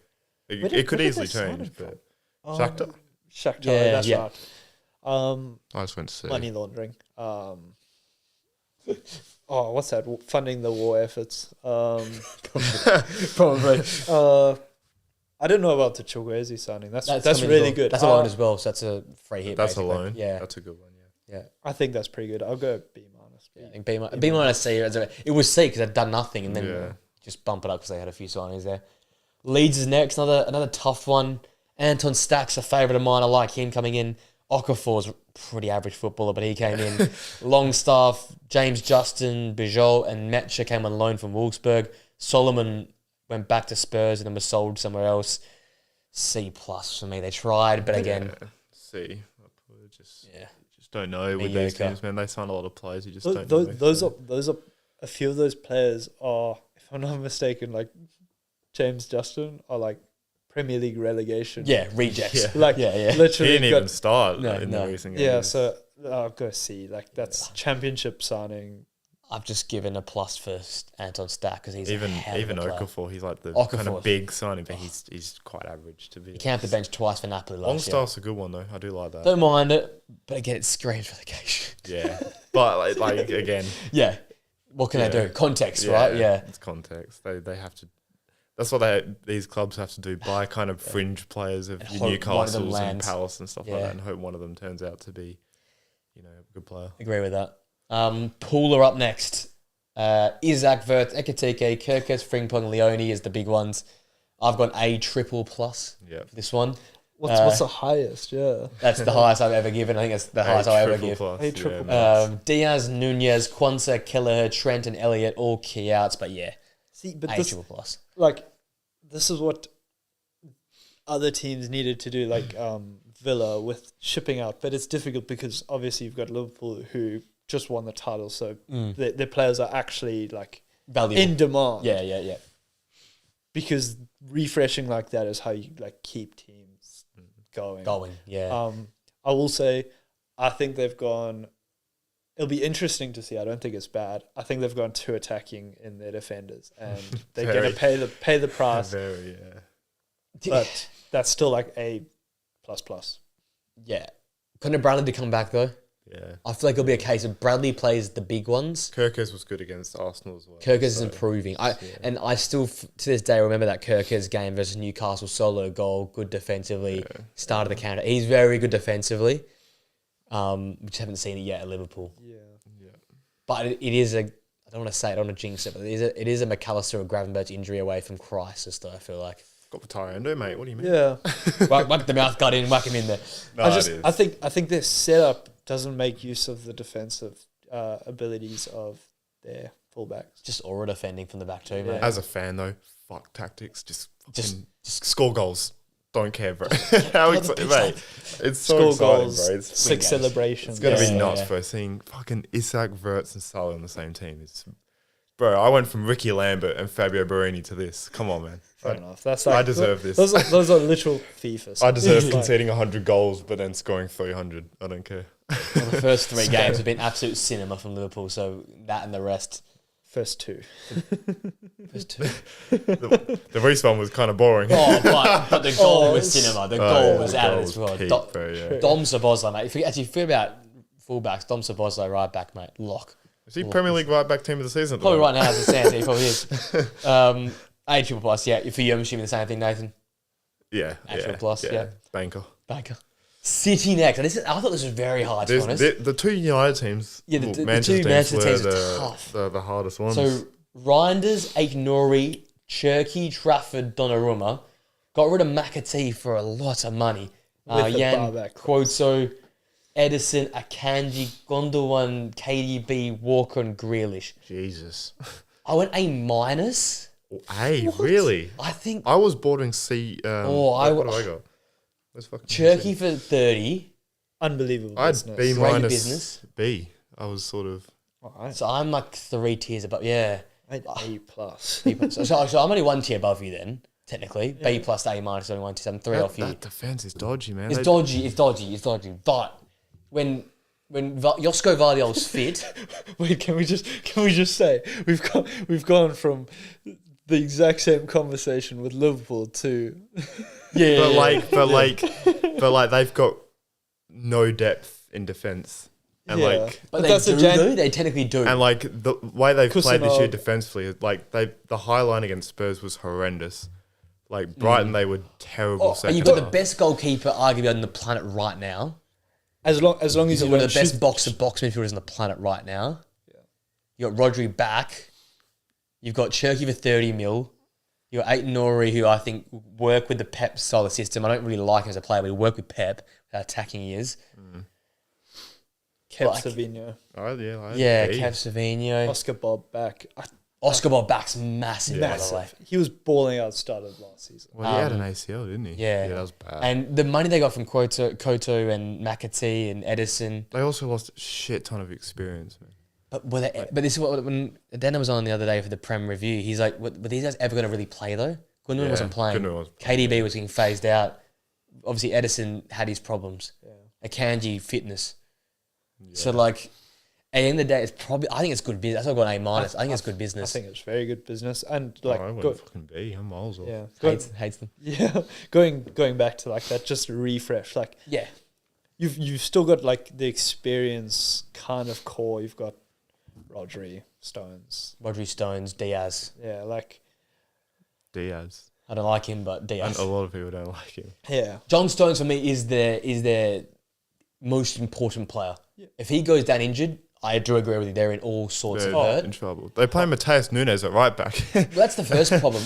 It could easily change. But Shakhtar. That's right. I just went to C. Money laundering. What's that? Funding the war efforts. Probably. I don't know about the Chukwueze signing. That's really good. That's a loan as well, so that's a free hit. That's basically. a loan. Yeah, that's a good one. Yeah, I think that's pretty good. I'll go B-. Yeah, I think B- C. It was C because they'd done nothing, and then just bump it up because they had a few signings there. Leeds is next. Another tough one. Anton Stack's a favourite of mine. I like him coming in. Okafor's pretty average footballer, but he came in. Longstaff, James Justin, Bijol, and Metcha came on loan from Wolfsburg. Solomon went back to Spurs and then was sold somewhere else. C+ for me. They tried, but again, C. Just don't know with these teams, man. They sign a lot of players. You just don't know. Those are a few of those players are, if I'm not mistaken, like James Justin are like Premier League relegation. Yeah, rejects. Literally, he didn't even start in the recent games. Yeah, so I'll go C. Like that's championship signing. I've just given a plus for Anton Stack because he's even a hell of a player. Okafor. He's like the Okafor. kind of big signing, but he's quite average to be. He came off the bench twice for Napoli last year. Longstaff's a good one though. I do like that. Don't mind it, but again, it screams relegation. Yeah, but like again. Yeah. What can they do? Context, right? Yeah. It's context. They have to. That's what these clubs have to do. Buy kind of fringe players of your Newcastles and Palace and stuff like that, and hope one of them turns out to be, a good player. Agree with that. Pool are up next. Isaac, Vert, Ekatike, Kirkus, Frimpong, Leone is the big ones. I've got a triple plus for this one. What's the highest? Yeah. That's the highest I've ever given. I think it's the highest I'll ever give. A triple plus. Diaz, Nunez, Kwanzaa, Kelleher, Trent, and Elliott, all key outs, but yeah. See, but a triple plus. Like, this is what other teams needed to do, like Villa with shipping out. But it's difficult because obviously you've got Liverpool who just won the title, so their players are actually like valuable, in demand. Yeah. Because refreshing like that is how you like keep teams going. Yeah. I will say, I think they've gone. It'll be interesting to see. I don't think it's bad. I think they've gone too attacking in their defenders, and they're going to pay the price. Very, But that's still like a plus. Yeah. Couldn't Bradley to come back though? Yeah. I feel like it'll be a case of Bradley plays the big ones. Kirkus was good against Arsenal as well. Kirkus is improving. And I still, to this day, remember that Kirkus game versus Newcastle, solo goal, good defensively, started the counter. He's very good defensively. We just haven't seen it yet at Liverpool. Yeah. But it is I don't want to say it, I don't want to jinx it, but it is a McAllister or Gravenberch injury away from crisis, though, I feel like. Got the Tyrando, mate. What do you mean? Yeah. whack the mouth guard in, whack him in there. No, I think their setup doesn't make use of the defensive abilities of their fullbacks. Just aura defending from the back too, mate. As a fan, though, fuck tactics. Just score goals. Don't care, bro. How exciting, mate. It's so exciting, goals, bro. It's 6 celebrations. It's going to be nuts, bro. Seeing fucking Isak, Wirtz and Salah on the same team. Bro, I went from Ricky Lambert and Fabio Borini to this. Come on, man. Fair enough. That's like, I deserve this. Those are literal FIFA. I deserve conceding 100 goals, but then scoring 300. I don't care. Well, the first 3 games have been absolute cinema from Liverpool, so that and the rest. First 2. The Reece one was kind of boring. Oh, but the goal was cinema. The goal was out of this world. Dom Szoboszlai, mate. If you actually feel about fullbacks, Dom Szoboszlai right back, mate. Lock. Is he Premier League right back team of the season? Probably right now as it stands, he probably is. A triple plus, yeah. For you, I'm assuming the same thing, Nathan. Yeah. A triple plus, yeah. Banker. City next. And I thought this was very hard, to be honest. The 2 United teams, the two Manchester teams are tough. The hardest ones. So, Reinders, Aït-Nouri, Cherki, Trafford, Donnarumma got rid of McAtee for a lot of money. Jan Quoto, Edison, Akanji, Gondwan, KDB, Walker, and Grealish. Jesus. I went A minus. A, really? I think I was bordering C. What do I got? Let's fucking Cherki for 30. Unbelievable. I had business. B Great minus business. B. I was sort of. So I'm like 3 tiers above. Yeah. I had A plus. So I'm only 1 tier above you then, technically. B plus A minus only 1 tier. So I'm 3 off you. That defense is dodgy, man. It's dodgy. But when Josko Vardiol's fit, Wait, can we just say we've gone from the exact same conversation with Liverpool to but they've got no depth in defense. And but they technically do. And like the way they've played this year defensively, like the high line against Spurs was horrendous. Like Brighton, they were terrible. And you've got the best goalkeeper arguably on the planet right now. As long as you've got the best box-to-box midfielders on the planet right now. Yeah. You got Rodri back. You've got Cherki for 30 mil. You got Aït-Nouri, who I think work with the Pep style of system. I don't really like him as a player, but he work with Pep. How attacking he is. Kev Savinho. Kev Savinho. Oscar Bob back. Oscar Bob back's massive, by the way. He was balling out start of last season. Well, he had an ACL, didn't he? Yeah. That was bad. And the money they got from Koto and McAtee and Edison. They also lost a shit ton of experience, man. But this is what when Dana was on the other day for the Prem review. He's like, were these guys ever going to really play though? Gundogan wasn't playing. KDB was getting phased out. Obviously, Edison had his problems. Yeah. Akanji fitness. Yeah. So like, At the end of the day, it's probably. I think it's good business. That's why I got an A-. I think it's good I business. think it's very good business, and like I wouldn't fucking be. I'm miles off. yeah, Hates them. yeah, going back to like that, just a refresh. Like Yeah. you've still got like the experience kind of core. You've got Rodri, Stones, Stones, Diaz. yeah, like Diaz. I don't like him, but And Diaz. a lot of people don't like him. yeah, John Stones for me is their most important player. Yeah. If he goes down injured, I do agree with you. They're in all sorts They're of hurt. in trouble. They play Mateus Nunes at right back. Well, that's the first problem.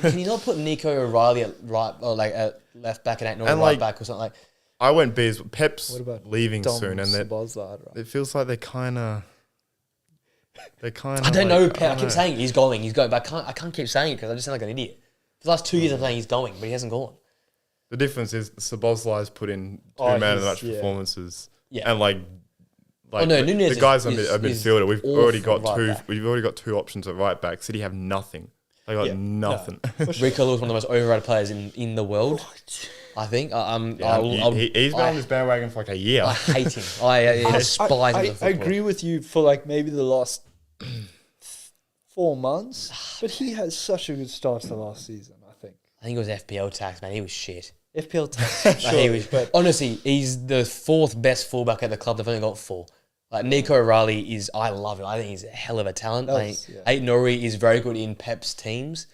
Can you not put Nico O'Reilly at right or like at left back and Aitnor at right back or something like? I went beers. Pep's What about leaving Dom soon, and Szoboszlai, right? it feels like they're kind of. I don't know. Pep, I keep saying he's going, but I can't keep saying it because I just sound like an idiot. For the last 2 years, I'm saying he's going, but he hasn't gone. The difference is Szoboszlai's put in two man of the match performances, Yeah. and like Nunez the guys on is midfielder. We've already got awful right two. back. We've already got two options at right back. City have nothing. They got Yeah. nothing. For sure. Rico Lewis, one of the most overrated players in the world. I think. He's been on this bandwagon for like a year. I hate him. I despise him. I agree with you for like maybe the last 4 months, but he has such a good start to the last season. I think it was FPL tax, man. He was shit. FPL tax, Like, sure, he was, but honestly, he's the fourth best fullback at the club. They've only got 4. Like Nico O'Reilly is, I love him. I think he's a hell of a talent. I think Aitnor is very good in Pep's teams,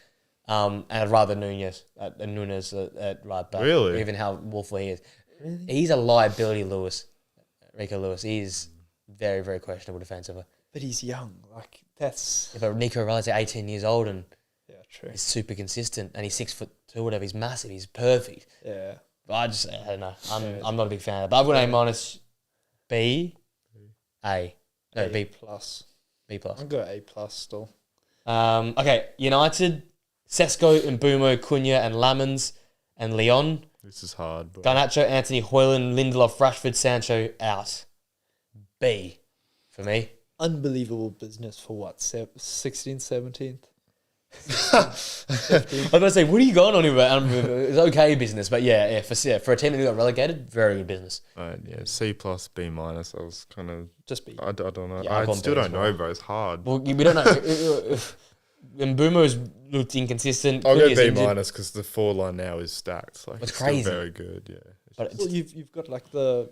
and I'd rather Nunes at right back. Really? Even how awful he is. Really? He's a liability, Rico Lewis. He's very, very questionable defensively. but he's young. Like that's But Nico O'Reilly's 18 years old and yeah, true. he's super consistent, and he's 6'2", whatever. He's massive. He's perfect. Yeah, But I don't know. I'm not a big fan of that. But I've got A minus, B, A. No, A B plus. plus. I'll go A plus still. Okay, United, Sesko and Mbumo, Cunha and Lamens and Leon. This is hard. But Garnacho, Anthony, Hoyland, Lindelof, Rashford, Sancho out. B for me. Unbelievable business for what? 16th, 17th? I was going to say, what are you going on here about? It's okay business, but for a team that got relegated, very good business. C plus, B minus. I was kind of Just B. I don't know. Yeah, I've I gone still B as don't know, bro. It's hard. Well, we don't know. Mbumo's looked inconsistent. I'll go Cunha's B injured. minus because the forward line now is stacked. Like It's it's crazy. Still very good. Yeah. But Well, you've got like the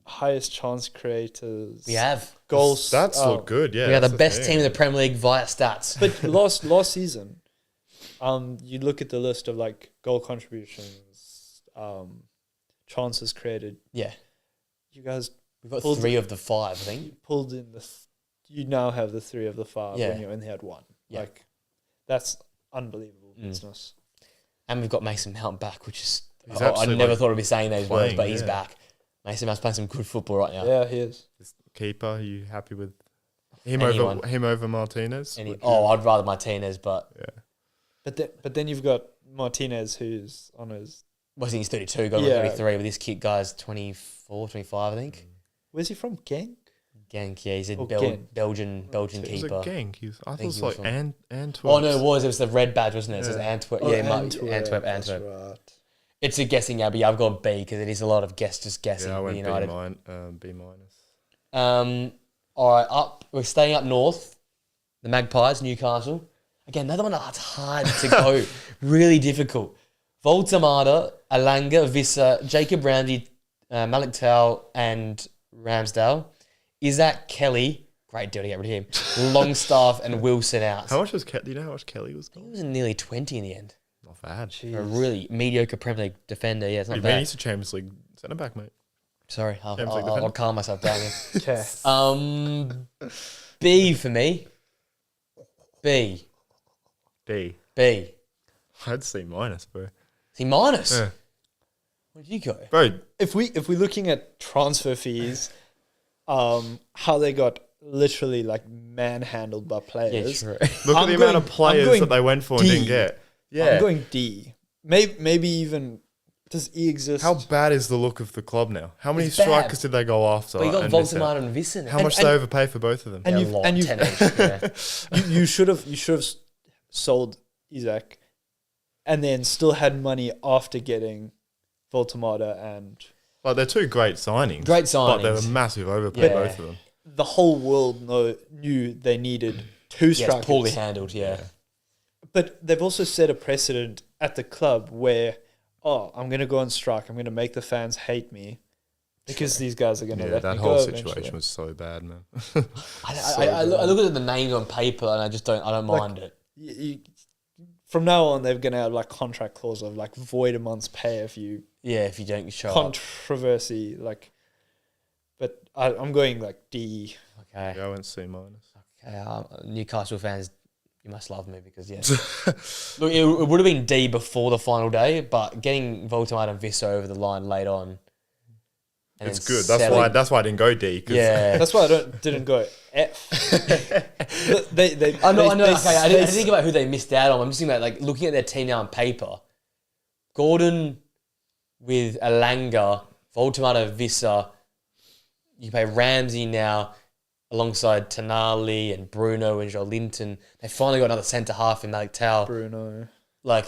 highest chance creators. we have. goals. Stats look good. Yeah. We are the that's best thing. team in the Premier League via stats. But last season, you look at the list of like goal contributions, chances created. Yeah. You guys We've got Pulled- 3 of the 5, I think. pulled in you now have the 3 of the 5 Yeah. when you only had 1. Yeah. Like that's unbelievable Mm. business. And we've got Mason Mount back, which is... He's I actually, never like, thought I'd be saying those words, playing, but he's yeah. back. Mason Mount's playing some good football right now. Yeah, he is. Keeper, are you happy with him Anyone. over Martinez? And Would you- I'd rather Martinez, but... yeah. But then you've got Martinez who's on his. I think he's 32, going Yeah. on 33, but this kid guy's 24, 25, I think. Where's he from? Genk? Genk, yeah, he's a Oh, Genk. Belgian It was a keeper. gang. I thought it think was he was like Antwerp. Oh, no, it was the red badge, wasn't it? It says Yeah. Antwerp. Oh, Yeah, Antwerp. That's right. It's a guessing, yeah, but yeah, I've got B because it is a lot of just guessing Yeah, I with went United. B minus. All right, we're staying up north. The Magpies, Newcastle. Again, another one that's hard to go. Really difficult. Voltamada, Alanga, Vissa, Jacob Randy, Malik Tau, and Ramsdale. Isaac Kelly. Great deal to get rid of him. Longstaff and Wilson out. How much was Kelly? Do you know how much Kelly was? He was nearly 20 in the end. Not bad. For a really mediocre Premier League defender. Yeah, it's not bad. He's a Champions League centre back, mate. Sorry, Champions League I'll defender. calm myself down here. Okay. B for me. B. D. B. I'd say minus, bro. C minus. Yeah. Where did you go? Bro, If we're looking at transfer fees, how they got literally like manhandled by Yeah, players. true. look at I'm the going- amount of I'm players going that they went for and D. didn't get. Yeah. I'm going D. Maybe even does E exist? How bad is the look of the club now? How many It's bad. strikers did they go after? But you got and miss out? Voltamada and Vissen. How much did they overpay for both of them? and Yeah, you've- a lot, and you've- 10 each, yeah. you should have sold Isaac, and then still had money after getting Voltamada and Like, they're two great signings. Great But they signings. were massive overpay, Yeah. both of them. the whole world knew they needed two Yeah, strikers. it's poorly handled, yeah. But they've also set a precedent at the club where, I'm going to go on strike. I'm going to make the fans hate me because these guys are going to let that me whole go situation eventually. was so bad, man. I look at the names on paper and I don't mind it. From now on, they're going to have like contract clause of like void a month's pay if you If you don't show up. controversy. Like, but I'm going like D. Okay. Yeah, I went C minus. Okay, Newcastle fans, you must love me because look, it would have been D before the final day, but getting Voldemort and Vissa over the line late on, and It's then good. selling- That's why I didn't go D. Yeah, That's why I didn't go F. I know. Okay, I didn't think about who they missed out on. I'm just thinking about like looking at their team now on paper. Gordon with Alanga, Voldemort, Vissa. You pay Ramsey now alongside Tonali and Bruno and Joe Linton. They finally got another centre half in Malik Tau. Bruno. Like,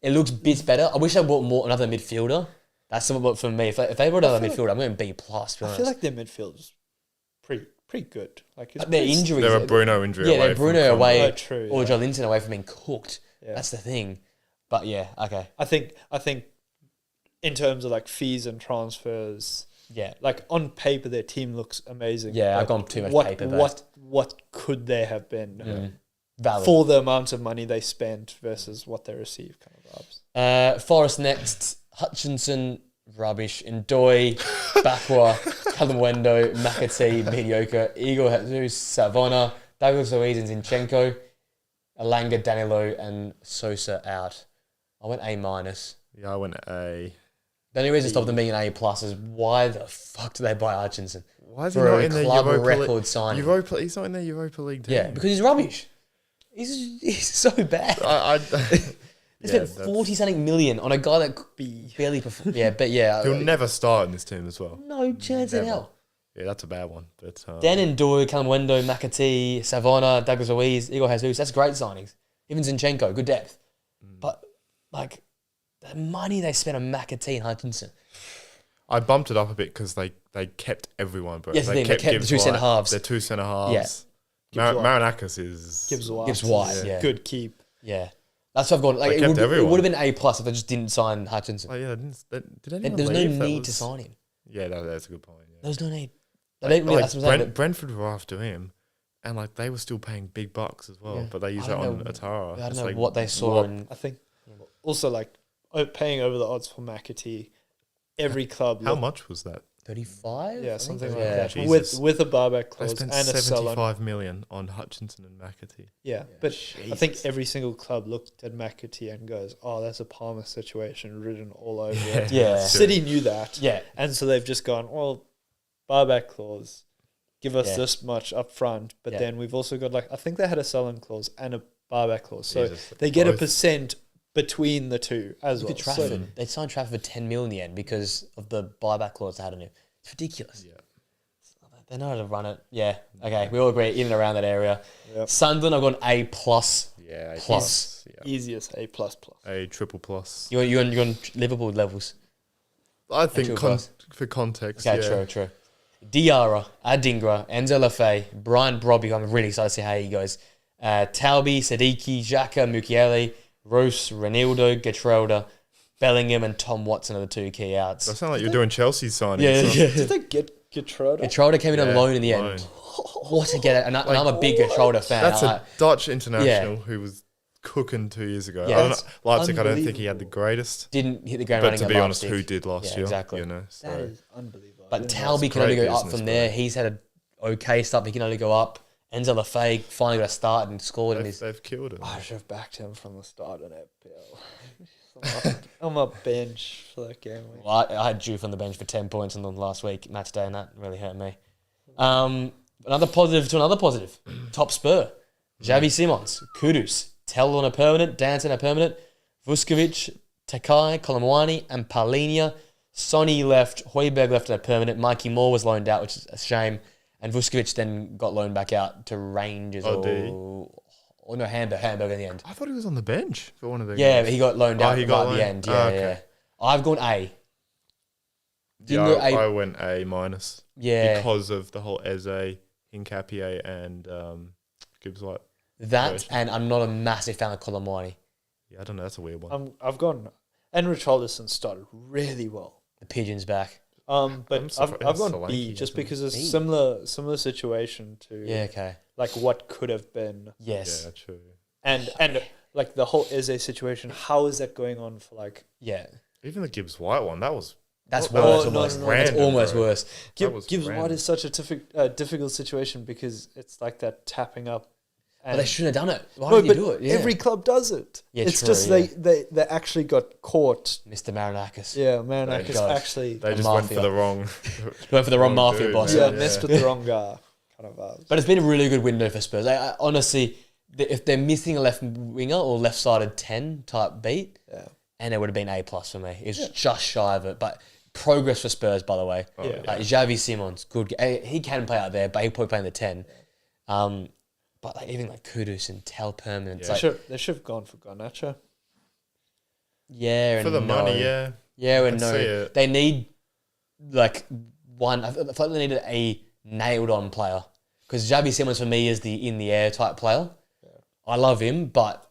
it looks bits better. I wish they brought another midfielder. That's something for me. If they brought another midfielder, I'm going B plus. To be I honest. feel like their midfield is pretty good. Like it's their pretty injuries. They're a Bruno injury Yeah, away. they're Bruno from away, Oh, true, or yeah. Joe Linton away from being cooked. Yeah. That's the thing. But yeah, okay, I think in terms of like fees and transfers, yeah, like on paper their team looks amazing. Yeah, I've but gone too much paper based. What could they have been valid. for the amount of money they spent versus what they received? Kind of vibes. Forest next. Hutchinson, rubbish. Ndoye, Bakwa, Kalamwendo, McAtee, mediocre. Igor Jesus, Savona, Douglas Luiz and Zinchenko, Alanga, Danilo, and Sosa out. I went A minus. Yeah, I went A. The only reason to stop them being an A plus is why the fuck do they buy Hutchinson? Why is he For not a in the club Europa record League? signing. He's not in the Europa League team. Yeah, because he's rubbish. He's so bad. They spent 40-something million on a guy that barely performed. Yeah, but yeah. He'll never start in this team as well. No chance in Never. hell. Yeah, that's a bad one. But Dan and Doy, Kalamwendo, McAtee, Savona, Douglas Luiz, Igor Jesus, that's great signings. Even Zinchenko, good depth. But, like, the money they spent on McAtee and Hutchinson. I bumped it up a bit because they kept everyone, bro. Yes, they kept the Gibbs two White. centre-halves. They're two centre halves. Yeah. Marinakis is Gibbs White. Gibbs White, yeah. Good keep. Yeah. That's what I've got. Like, They it kept would everyone. have been A plus if they just didn't sign Hutchinson. Oh yeah, did anyone And there's no leave? That need to was- sign him. Yeah, that's a good point. Yeah. There's no need. I don't really, that's what I'm saying. Brentford were after him, and like they were still paying big bucks as well. Yeah. But they used I that don't on know- Atara. I don't It's know like, what they saw what? in. I think also like paying over the odds for McAtee. Every club. How much was that? 35? Yeah, I think? something like Yeah. that. Jesus. With a buyback They clause spent and a sell on. 75 million on Hutchinson and McAtee. Yeah, but I think every single club looked at McAtee and goes, "Oh, that's a Palmer situation written all over it." Yeah. That's true. City knew that, Yeah. and so they've just gone, "Well, buyback clause, give us Yeah. this much up front, but Yeah. then we've also got like I think they had a sell-on clause and a buyback clause, so Jesus, they get both. 1% between the two as Look well." at Trafford. They signed Trafford for 10 mil in the end because of the buyback clause they had on him. It's ridiculous. Yeah. They know how to run it. Yeah. Okay. We all agree in and around that area. Yep. Sunderland, I've gone A plus. Yeah. A Plus. Yeah. Easiest A plus. A triple plus. You're on Liverpool levels. I think triple plus. for context. Okay, yeah. true. Diarra, Adingra, Enzo Lafay, Brian Brobby. I'm really excited to see how he goes. Talby, Sadiki, Xhaka, Mukiele, Roos, Renildo, Getrelda, Bellingham, and Tom Watson are the two key outs. That sound like you're doing Chelsea signings. Yeah, so- yeah. Did they get Getrelda? Getrelda came in on Yeah, loan in the loan. end. What a get it. And I'm a big Getrelda fan. That's I- a Dutch international who was cooking 2 years ago. Yeah, I don't that's know, Leipzig, I don't think he had the greatest. didn't hit the ground But running to at be honest, Leipzig. who did last Yeah, year? exactly. You know, so. That is unbelievable. But Yeah. Talby that's can only go great up business, from bro. there. He's had a okay start, but he can only go up. Enzo Lafay finally got a start and scored in his. They've killed him. I should have backed him from the start in FPL. I'm up bench for that game. Well, I had Juve on the bench for 10 points on the last week match day, and that really hurt me. Another positive to another positive. Top Spur. Xavi Simons, Kudus, Tell on a permanent, Dance on a permanent, Vuskovic, Takai, Kolomwani, and Palinia. Sonny left, Hoiberg left on a permanent, Mikey Moore was loaned out, which is a shame, and Vuskovic then got loaned back out to Rangers or no, Hamburg in the end. I thought he was on the bench for one of the Yeah, games. but he got loaned Oh, out he right got at the loaned. end. Oh, Yeah, okay. yeah. I've gone A. Didn't Yeah, you I went A minus. Yeah. Because of the whole Eze, Hincapié, and Gibbs White. That, version. and I'm not a massive fan of Colomwani. Yeah, I don't know. That's a weird one. I've gone, and Richarlison started really well. The Pigeon's back. But surprised I've gone Solanke B just hasn't. because it's B? similar situation to Yeah, okay. like what could have been, Yes. Yeah, true. and like the whole Eze situation. How is that going on for like Yeah. Even the Gibbs White one, that was That's that worse was almost. no, That's random, almost bro. worse. That was Gibbs White random. is such a difficult situation because it's like that tapping up. But they shouldn't have done it. Why No, did you but do it? Yeah. every club does it. Yeah, it's true, just yeah. they actually got caught. Mr. Marinakis. Yeah, Marinakis God. actually They The just went mafia. for the wrong. Went for the wrong mafia dude, boss. yeah, Yeah. messed with the wrong guy. Kind of vibes. But it's been a really good window for Spurs. I honestly, if they're missing a left winger or left-sided 10 type beat, Yeah. and it would have been A+ for me. It's just shy of it. But progress for Spurs, by the way. Yeah. Like Xavi Simons, good. He can play out there, but he'll probably play in the 10. But like, even like Kudus and Tel Permanent. Yeah. They should have gone for Garnacho. Yeah, and For the no. money, yeah. Yeah, and I no. see it. They need like one. I feel like they needed a nailed-on player because Xavi Simons for me is the in the air type player. I love him, but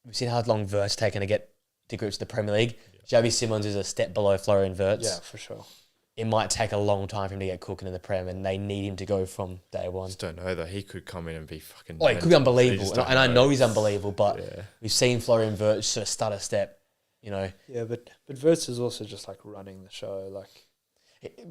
we've seen how long Vert's taken to get to grips with the Premier League. Xavi Simons is a step below Florian Wirtz. Yeah, for sure. It might take a long time for him to get cooking in the Prem, and they need him to go from day one. Just don't know though. He could come in and be fucking. Oh, it could be mental. You unbelievable, just and, don't I know he's unbelievable. But Yeah. we've seen Florian Wirtz sort of stutter step. You know, Yeah, but Wirtz is also just like running the show. Like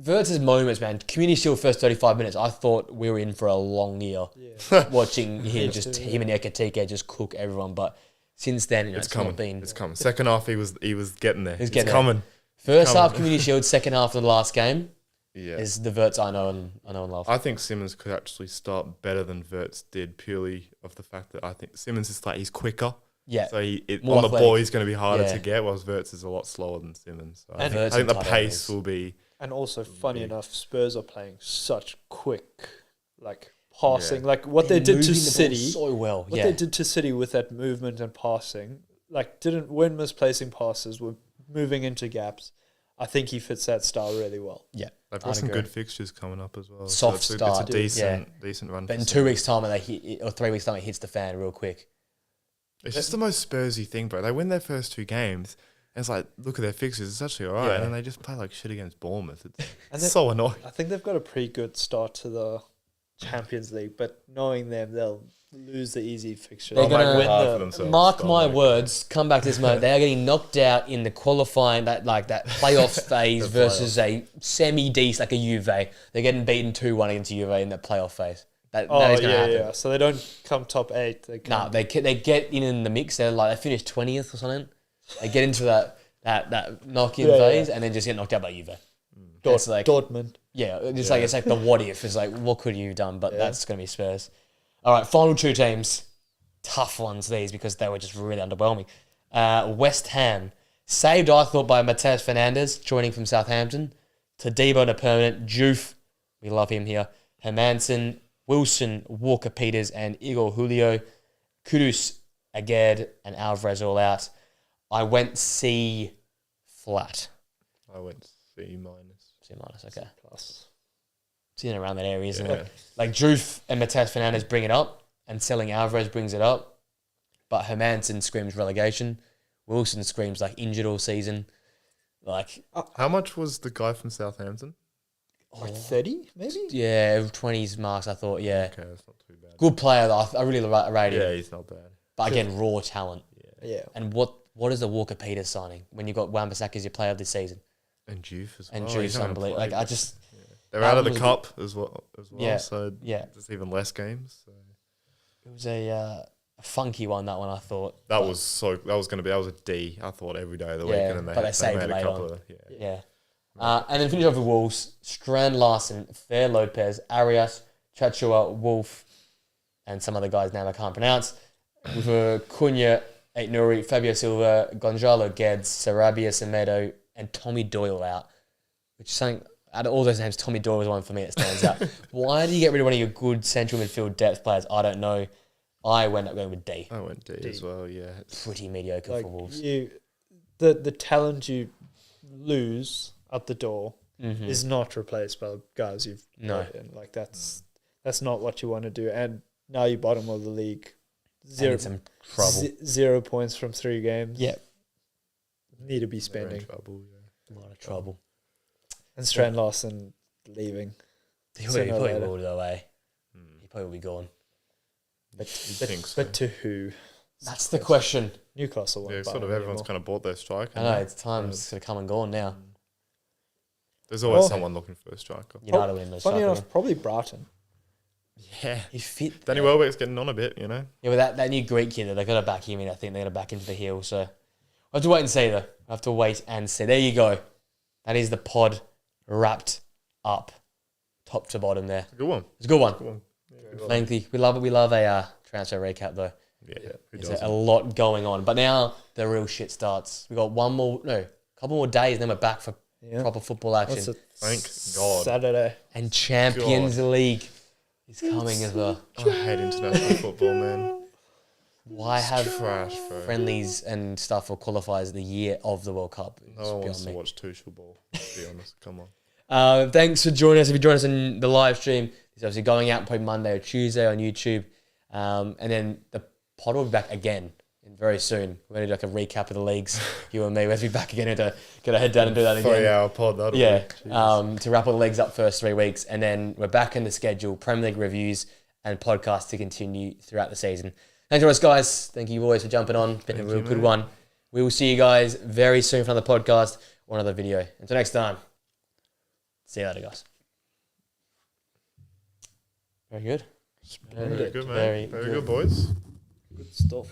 Wirtz's moments, man. Community Shield first 35 minutes. I thought we were in for a long year. yeah, Watching him Me just too, him and Ekatike just cook everyone, but since then, you know, It's it's coming. not been It's coming. Second half, he was getting there. He's It's getting there. coming. first coming. half Community Shield, second half of the last game Yeah. is the Wirtz I know and love. I think Simmons could actually start better than Wirtz did purely of the fact that I think Simmons is like he's quicker. Yeah, So More on the athletic. ball, he's going to be harder Yeah. to get, whilst Wirtz is a lot slower than Simmons. So And Wirtz I think the and pace Tyrese. will be. and also funny Big. enough, Spurs are playing such quick, like passing. Yeah. Like what They're they did moving to the ball City. so well. What Yeah, they did to City with that movement and passing, like weren't misplacing passes, were moving into gaps. I think he fits that style really well. yeah. They've I'd got some agree. good fixtures coming up as well. Soft it's start, a decent, yeah. decent run. But for in 2 Simmons. weeks' time, or 3 weeks' time, it hits the fan real quick. It's just the most Spursy thing, bro. They win their first 2 games, and it's like, look at their fixtures. It's actually all right, Yeah. and then they just play like shit against Bournemouth. It's And so annoying. I think they've got a pretty good start to the Champions League, but knowing them, they'll lose the easy fixture. They're They might gonna- win Hard for the. themselves, Mark don't my they? words. Come back to this moment. They are getting knocked out in the qualifying that playoffs phase The versus a semi-decent like a Juve. They're getting beaten 2-1 against Juve in that playoff phase. That Oh is going to yeah, happen. yeah. So they don't come top 8. They come. No, they get in the mix. They're like they finish 20th or something. They get into that knock-in Yeah, phase yeah. and then just get knocked out by Juve. It's like Dortmund. yeah, just like it's like the what if. It's like what could you have done? But that's going to be Spurs. All right, final 2 teams. Tough ones these because they were just really underwhelming. West Ham saved I thought by Mateus Fernandes joining from Southampton. Tadibo to permanent. Juve, we love him here. Hermanson, Wilson, Walker Peters, and Igor Julio. Kudus, Aged, and Alvarez all out. I went C flat. I went C minus. C minus, okay. Plus. It's in and around that area, isn't Yeah. it? Like Juve and Mateus Fernandes bring it up, and selling Alvarez brings it up. But Hermanson screams relegation. Wilson screams like injured all season. Like, How much was the guy from Southampton? Like 30, maybe? yeah, 20s marks, I thought, yeah. Okay, that's not too bad. Good player, though. I really rate him. Yeah, he's not bad. But again, raw talent. Yeah. And what is the Walker Peters signing when you got Wan-Bissaka as your player of this season? And Juve as well. And He's Juve's not even unbelievable. played, Like, I but- just... They're that out of the was cup as well. Yeah, So yeah. there's even less games. So. It was a funky one, that one, I thought. That But- was a D. I thought every day of the week, Yeah, and then but they saved made it a late couple on. of Yeah. And then finish off with Wolves. Strand Larson, Fair Lopez, Arias, Chachua, Wolf, and some other guys' name I can't pronounce. With Cunha, Ait Nouri, Fabio Silva, Gonzalo Guedes, Sarabia Semedo, and Tommy Doyle out. Which is something, out of all those names, Tommy Doyle was one for me that stands out. Why do you get rid of one of your good central midfield depth players? I don't know. I went up going with D. I went D, as well. Yeah, Pretty mediocre Like for Wolves. the talent you lose at the door is not replaced by the guys you've brought in. Like that's not what you want to do. And now you're bottom of the league. Some trouble. 0 points from 3 games. Yep. Need to be spending. Trouble, A lot of trouble. And Strand Larson leaving. He probably will though, eh? He probably will be gone. But to who? That's the question. Newcastle won't buy sort of him everyone's anymore. kind of bought their striker. I know, it's time's sort of come and gone now. There's always someone looking for a striker. United win the Funny striker. enough, probably Brighton. Yeah. He's fit. Danny Welbeck's getting on a bit, you know. Yeah, with that new Greek kid, they got to back him in. I think they got to back into the heel. So I have to wait and see, though. I have to wait and see. There you go. That is the pod wrapped up, top to bottom there. Good one. It's a good one. Good one. Yeah, Lengthy. We love it. We love a transfer recap, though. yeah. Who There's doesn't? a lot going on. But now the real shit starts. We got a couple more days, and then we're back for proper football action. What's it? Thank God. Saturday. And Champions League is coming as well. I hate international football, man. Why have Trash, bro. friendlies and stuff or qualifiers the year of the World Cup? It's No one wants beyond to me. watch Tuchel ball, to be honest. Come on. Thanks for joining us. If you join us in the live stream, it's obviously going out probably Monday or Tuesday on YouTube. And then the pod will be back again very soon. We're going to do like a recap of the leagues. You and me, we'll be back again to get our head down and do that again. 3-hour pod, that'll Yeah, be. to wrap all the leagues up first 3 weeks. And then we're back in the schedule, Premier League reviews and podcasts to continue throughout the season. Thanks for us, guys. Thank you boys for jumping on. Been a real good one. We will see you guys very soon for another podcast or another video. Until next time, see you later, guys. Very good. Very good, man. Very Very good. good, boys. Good stuff.